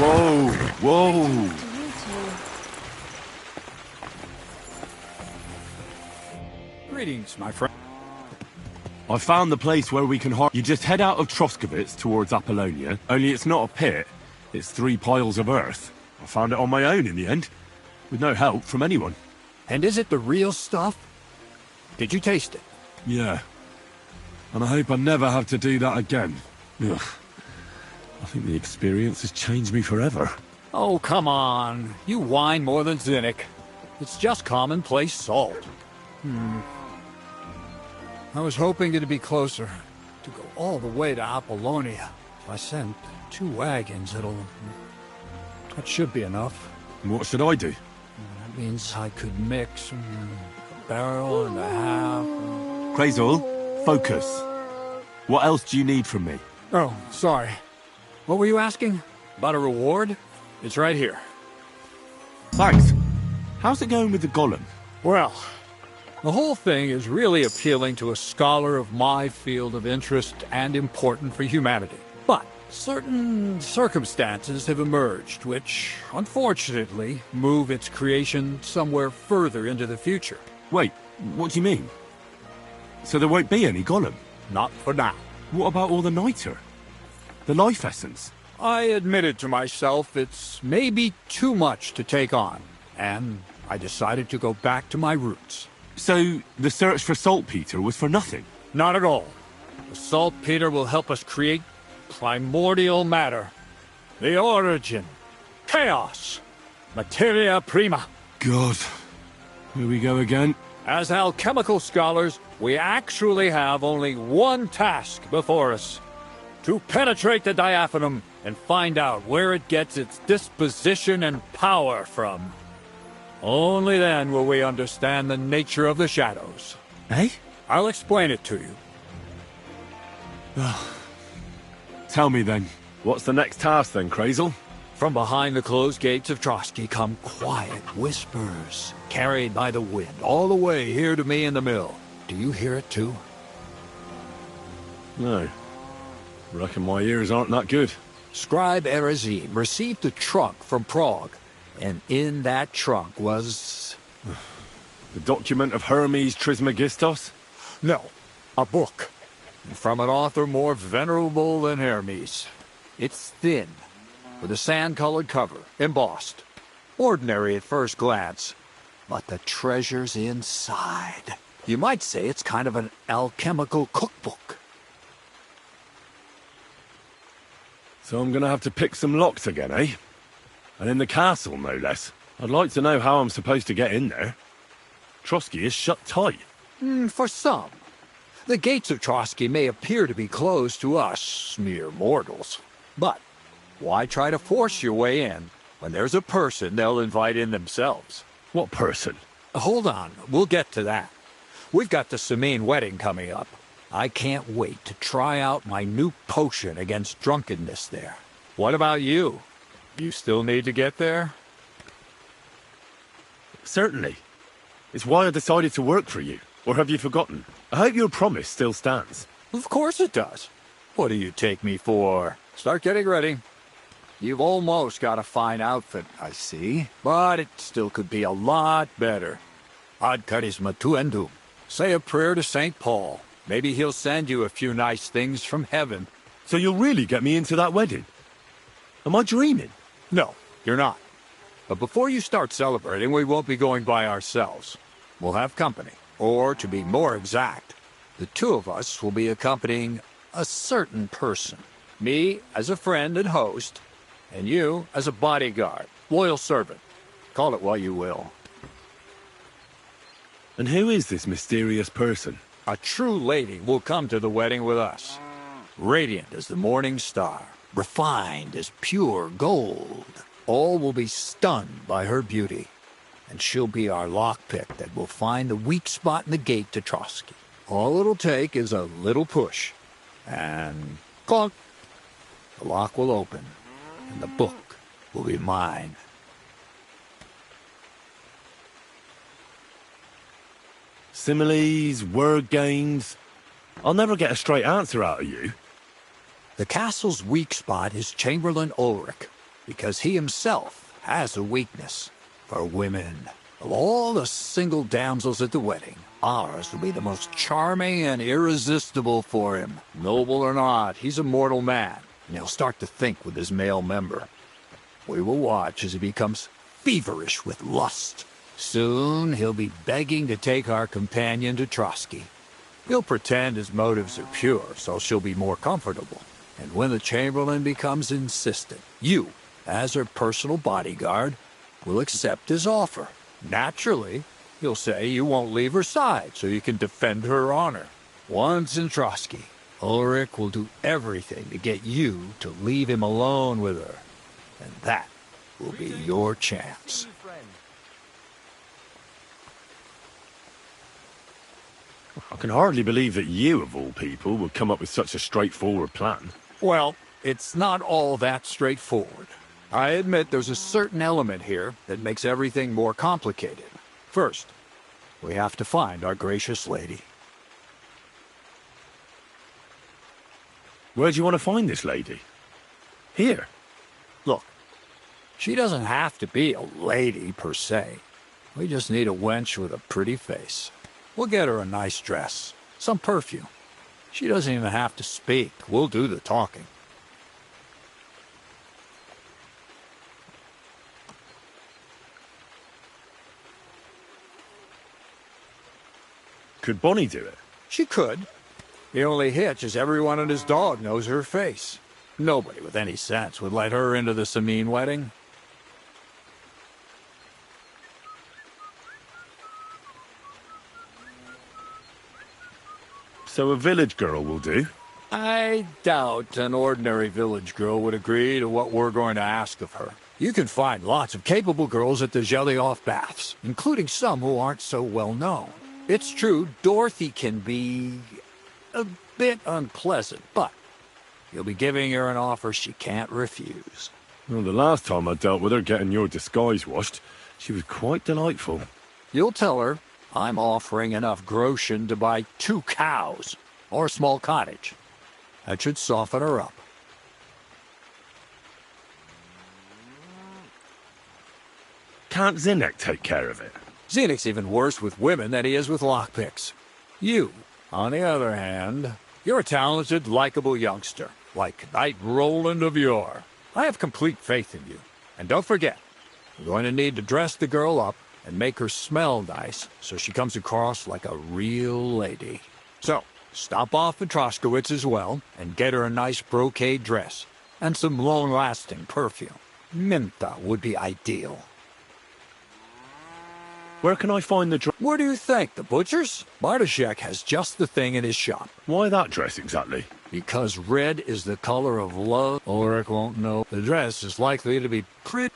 Whoa, whoa. Greetings, my friend. I found the place where we can You just head out of Troskovitz towards Apollonia, only it's not a pit, it's 3 piles of earth. I found it on my own in the end, with no help from anyone. And is it the real stuff? Did you taste it? Yeah. And I hope I never have to do that again. Ugh. I think the experience has changed me forever. Oh, come on. You whine more than Zinnik. It's just commonplace salt. I was hoping it'd be closer. To go all the way to Apollonia. If I sent 2 wagons, that should be enough. What should I do? That means I could mix a barrel and a half. Krazel, focus. What else do you need from me? Oh, sorry. What were you asking? About a reward? It's right here. Thanks. How's it going with the golem? Well, the whole thing is really appealing to a scholar of my field of interest and important for humanity. But certain circumstances have emerged which, unfortunately, move its creation somewhere further into the future. Wait, what do you mean? So there won't be any golem? Not for now. What about all the niter? The life essence? I admitted to myself it's maybe too much to take on, and I decided to go back to my roots. So the search for saltpeter was for nothing? Not at all. The saltpeter will help us create primordial matter. The origin. Chaos. Materia prima. God. Here we go again. As alchemical scholars, we actually have only one task before us. To penetrate the diaphanum and find out where it gets its disposition and power from. Only then will we understand the nature of the shadows. Eh? I'll explain it to you. Tell me then, what's the next task then, Krazel? From behind the closed gates of Trotsky come quiet whispers, carried by the wind, all the way here to me in the mill. Do you hear it too? No. Reckon my ears aren't that good. Scribe Erezim received a trunk from Prague, and in that trunk was... The document of Hermes Trismegistos? No, A book. From an author more venerable than Hermes. It's thin, with a sand-colored cover, embossed. Ordinary at first glance, but the treasure's inside. You might say it's kind of an alchemical cookbook. So I'm gonna have to pick some locks again, eh? And in the castle, no less. I'd like to know how I'm supposed to get in there. Trotsky is shut tight. For some. The gates of Trotsky may appear to be closed to us, mere mortals. But why try to force your way in when there's a person they'll invite in themselves? What person? Hold on, we'll get to that. We've got the Samine wedding coming up. I can't wait to try out my new potion against drunkenness there. What about you? You still need to get there? Certainly. It's why I decided to work for you. Or have you forgotten? I hope your promise still stands. Of course it does. What do you take me for? Start getting ready. You've almost got a fine outfit, I see. But it still could be a lot better. Ad charisma tuendum. Say a prayer to St. Paul. Maybe he'll send you a few nice things from heaven. So you'll really get me into that wedding? Am I dreaming? No, you're not. But before you start celebrating, we won't be going by ourselves. We'll have company. Or, to be more exact, the two of us will be accompanying a certain person. Me as a friend and host, and you as a bodyguard, loyal servant. Call it what you will. And who is this mysterious person? A true lady will come to the wedding with us. Radiant as the morning star, refined as pure gold. All will be stunned by her beauty. And she'll be our lockpick that will find the weak spot in the gate to Trotsky. All it'll take is a little push. And clunk. The lock will open. And the book will be mine. Similes, word games. I'll never get a straight answer out of you. The castle's weak spot is Chamberlain Ulrich, because he himself has a weakness for women. Of all the single damsels at the wedding, ours will be the most charming and irresistible for him. Noble or not, he's a mortal man, and he'll start to think with his male member. We will watch as he becomes feverish with lust. Soon he'll be begging to take our companion to Trotsky. He'll pretend his motives are pure, so she'll be more comfortable. And when the Chamberlain becomes insistent, you, as her personal bodyguard, will accept his offer. Naturally, you'll say you won't leave her side so you can defend her honor. Once in Trotsky, Ulrich will do everything to get you to leave him alone with her. And that will be your chance. I can hardly believe that you, of all people, would come up with such a straightforward plan. Well, it's not all that straightforward. I admit there's a certain element here that makes everything more complicated. First, we have to find our gracious lady. Where do you want to find this lady? Here. Look, she doesn't have to be a lady per se. We just need a wench with a pretty face. We'll get her a nice dress, some perfume. She doesn't even have to speak. We'll do the talking. Could Bonnie do it? She could. The only hitch is everyone and his dog knows her face. Nobody with any sense would let her into the Samine wedding. So a village girl will do? I doubt an ordinary village girl would agree to what we're going to ask of her. You can find lots of capable girls at the Zhelyaoff baths, including some who aren't so well known. It's true, Dorothy can be a bit unpleasant, but you'll be giving her an offer she can't refuse. Well, the last time I dealt with her getting your disguise washed, she was quite delightful. You'll tell her I'm offering enough groschen to buy 2 cows or a small cottage. That should soften her up. Can't Zinnek take care of it? Zinek's even worse with women than he is with lockpicks. You On the other hand, you're a talented, likable youngster, like Knight Roland of yore. I have complete faith in you. And don't forget, we're going to need to dress the girl up and make her smell nice so she comes across like a real lady. So, stop off at Troskowitz as well and get her a nice brocade dress and some long-lasting perfume. Mentha would be ideal. Where can I find the dress? Where do you think? The butcher's? Bartoszek has just the thing in his shop. Why that dress exactly? Because red is the color of love. Ulrich won't know. The dress is likely to be pretty.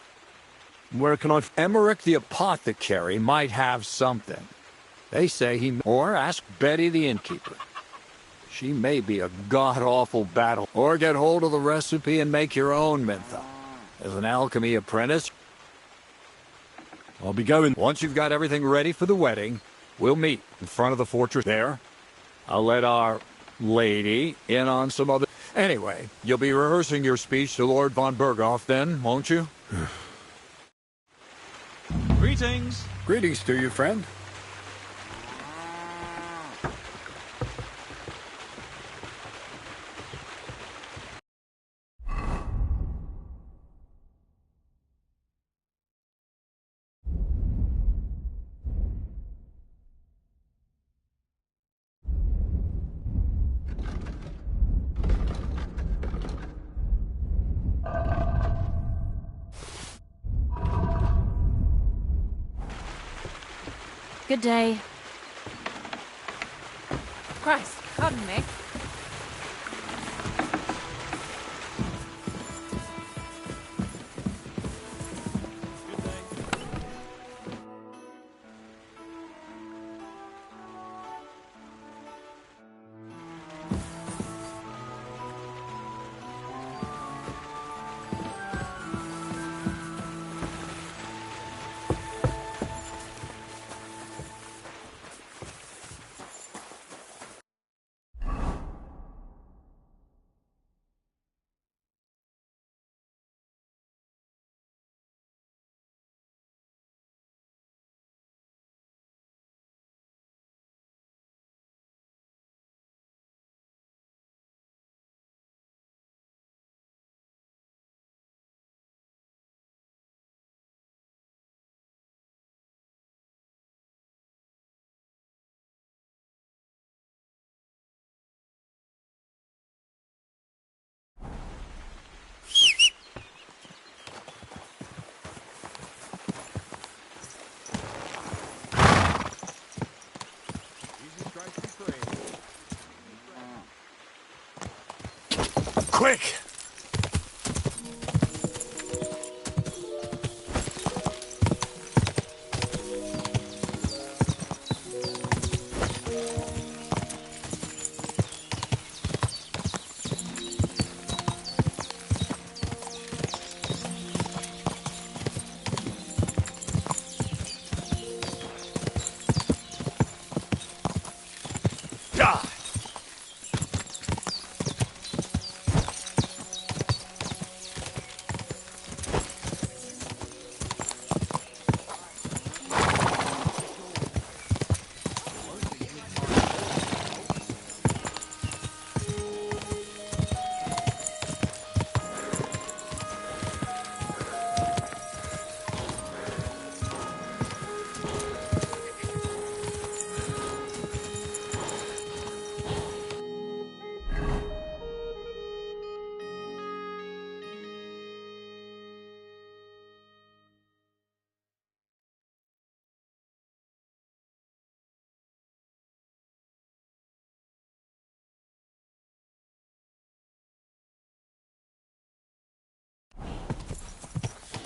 Where can I... Emmerich the apothecary might have something. They say he... Or ask Betty the innkeeper. She may be a god-awful battle. Or get hold of the recipe and make your own mentha. As an alchemy apprentice... I'll be going. Once you've got everything ready for the wedding, we'll meet in front of the fortress there. I'll let our lady in on some other... Anyway, you'll be rehearsing your speech to Lord von Berghoff then, won't you? Greetings. Greetings to you, friend. Good day. Christ, pardon me. Quick!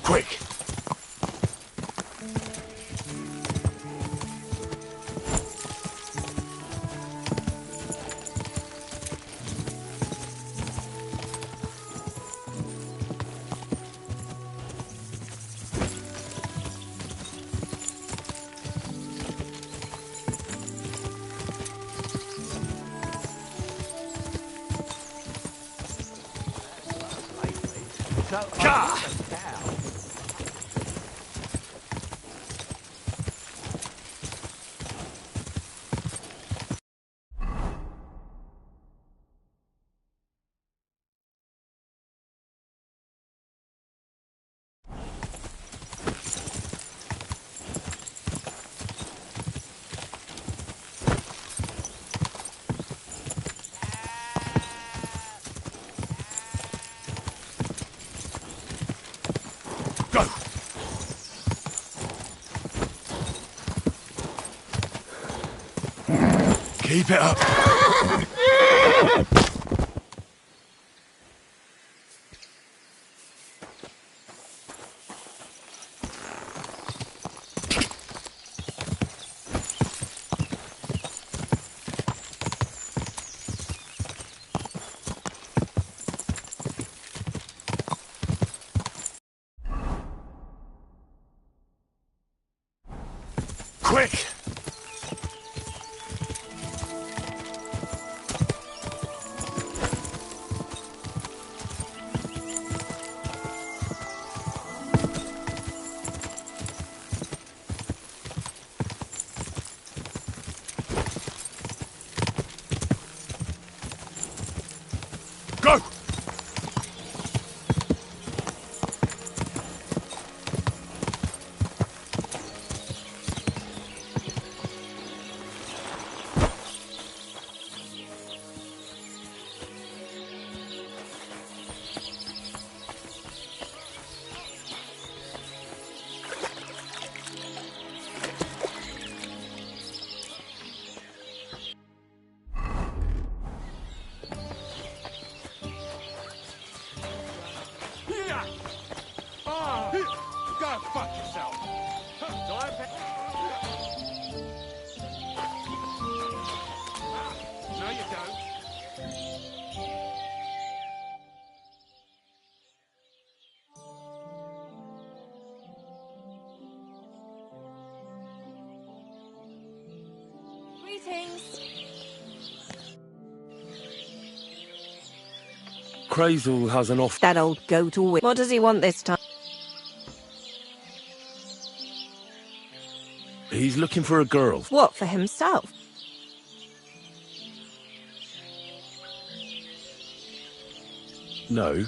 Quick! Keep it up. Quick! Go! Go fuck yourself. No, you don't. Greetings. Crazel has an off. That old goat always. What does he want this time? He's looking for a girl. What, for himself? No.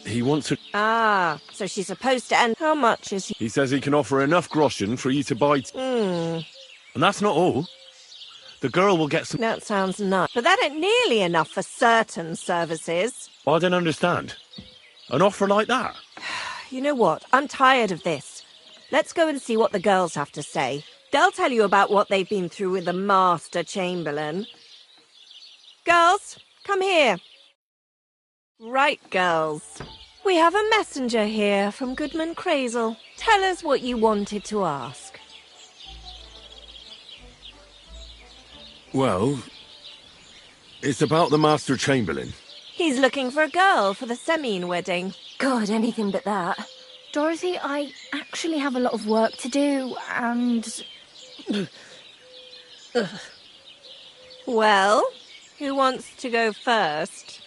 He wants a... Ah, so she's supposed to end. How much is he? He says he can offer enough groschen for you to buy... And that's not all. The girl will get some... That sounds nice. But that ain't nearly enough for certain services. I don't understand. An offer like that? You know what? I'm tired of this. Let's go and see what the girls have to say. They'll tell you about what they've been through with the Master Chamberlain. Girls, come here. Right, girls. We have a messenger here from Goodman Crazel. Tell us what you wanted to ask. Well, it's about the Master Chamberlain. He's looking for a girl for the Semine wedding. God, anything but that. Dorothy, I actually have a lot of work to do, and... Well, who wants to go first?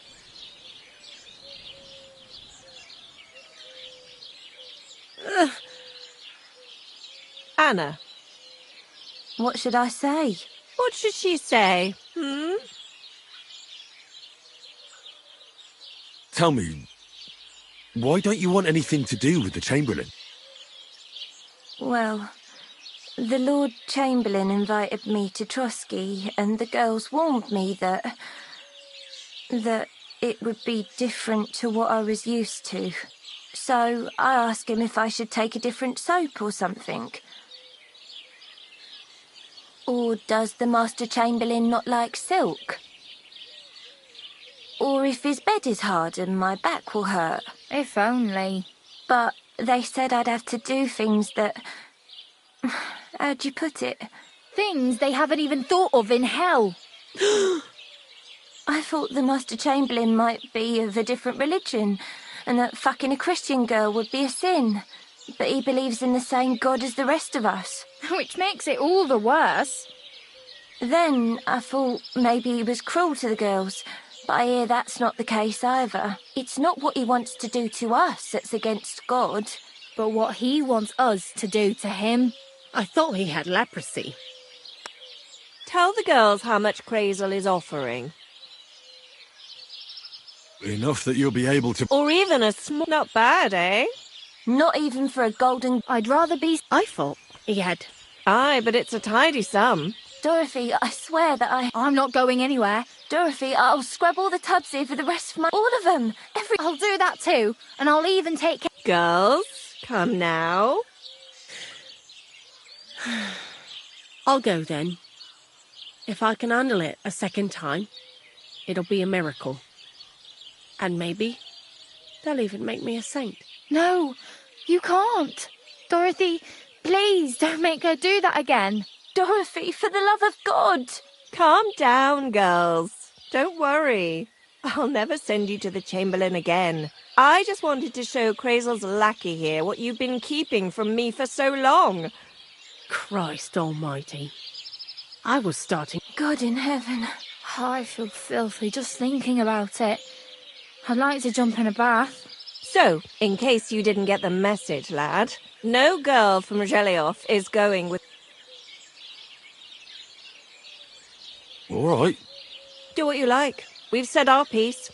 Anna. What should I say? What should she say? Tell me, why don't you want anything to do with the Chamberlain? Well, the Lord Chamberlain invited me to Trotsky, and the girls warned me that it would be different to what I was used to. So I asked him if I should take a different soap or something. Or does the Master Chamberlain not like silk? Or if his bed is hard and my back will hurt. If only. But they said I'd have to do things that... How'd you put it? Things they haven't even thought of in hell. I thought the Master Chamberlain might be of a different religion, and that fucking a Christian girl would be a sin. But he believes in the same God as the rest of us. Which makes it all the worse. Then I thought maybe he was cruel to the girls, but I hear that's not the case either. It's not what he wants to do to us that's against God. But what he wants us to do to him. I thought he had leprosy. Tell the girls how much Crazel is offering. Enough that you'll be able to... Or even a small... Not bad, eh? Not even for a golden... I'd rather be... I thought he had... Aye, but it's a tidy sum. Dorothy, I swear that I'm not going anywhere. Dorothy, I'll scrub all the tubs here for the rest of my... All of them! I'll do that too, and I'll even take care... Girls, come now. I'll go then. If I can handle it a second time, it'll be a miracle. And maybe they'll even make me a saint. No, you can't. Dorothy, please don't make her do that again. Dorothy, for the love of God! Calm down, girls. Don't worry. I'll never send you to the Chamberlain again. I just wanted to show Crazel's lackey here what you've been keeping from me for so long. Christ almighty. I was starting... God in heaven. Oh, I feel filthy just thinking about it. I'd like to jump in a bath. So, in case you didn't get the message, lad, no girl from Zhelioff is going with... All right. Do what you like. We've said our piece.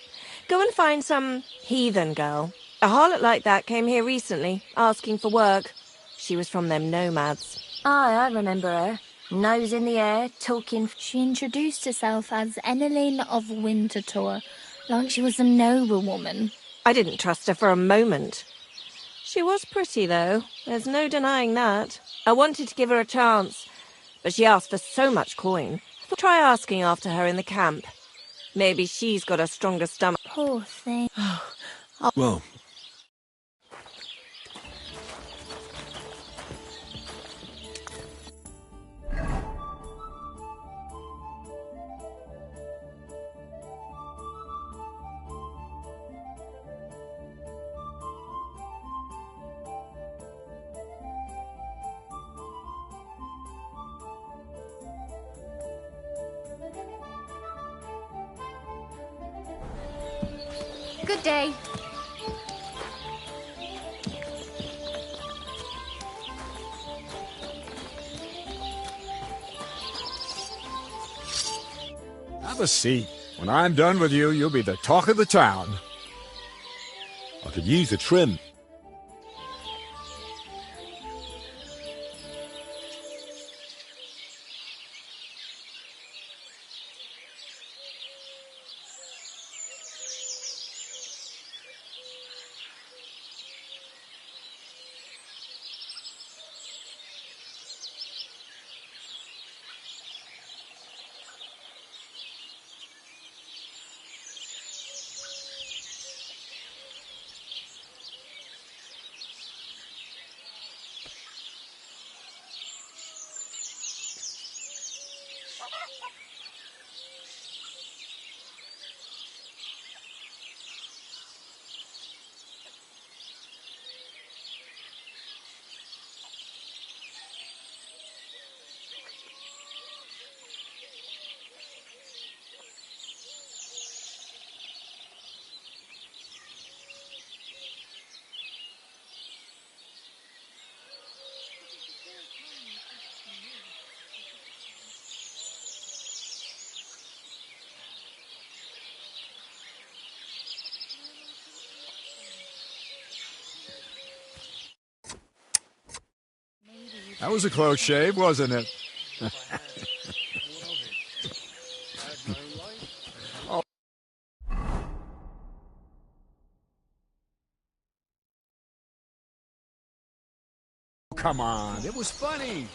Go and find some heathen girl. A harlot like that came here recently, asking for work. She was from them nomads. Aye, I remember her. Nose in the air, talking... She introduced herself as Enneline of Winterthur, like she was a noblewoman. I didn't trust her for a moment. She was pretty, though. There's no denying that. I wanted to give her a chance, but she asked for so much coin. I thought try asking after her in the camp. Maybe she's got a stronger stomach. Poor thing. Well... Good day. Have a seat. When I'm done with you, you'll be the talk of the town. I could use a trim. That was a close shave, wasn't it? Oh. Come on, it was funny.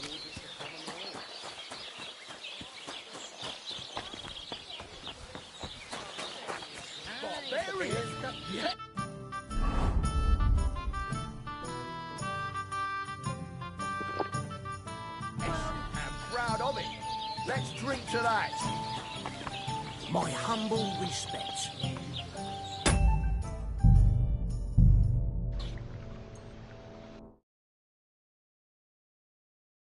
Let's drink to that. My humble respects.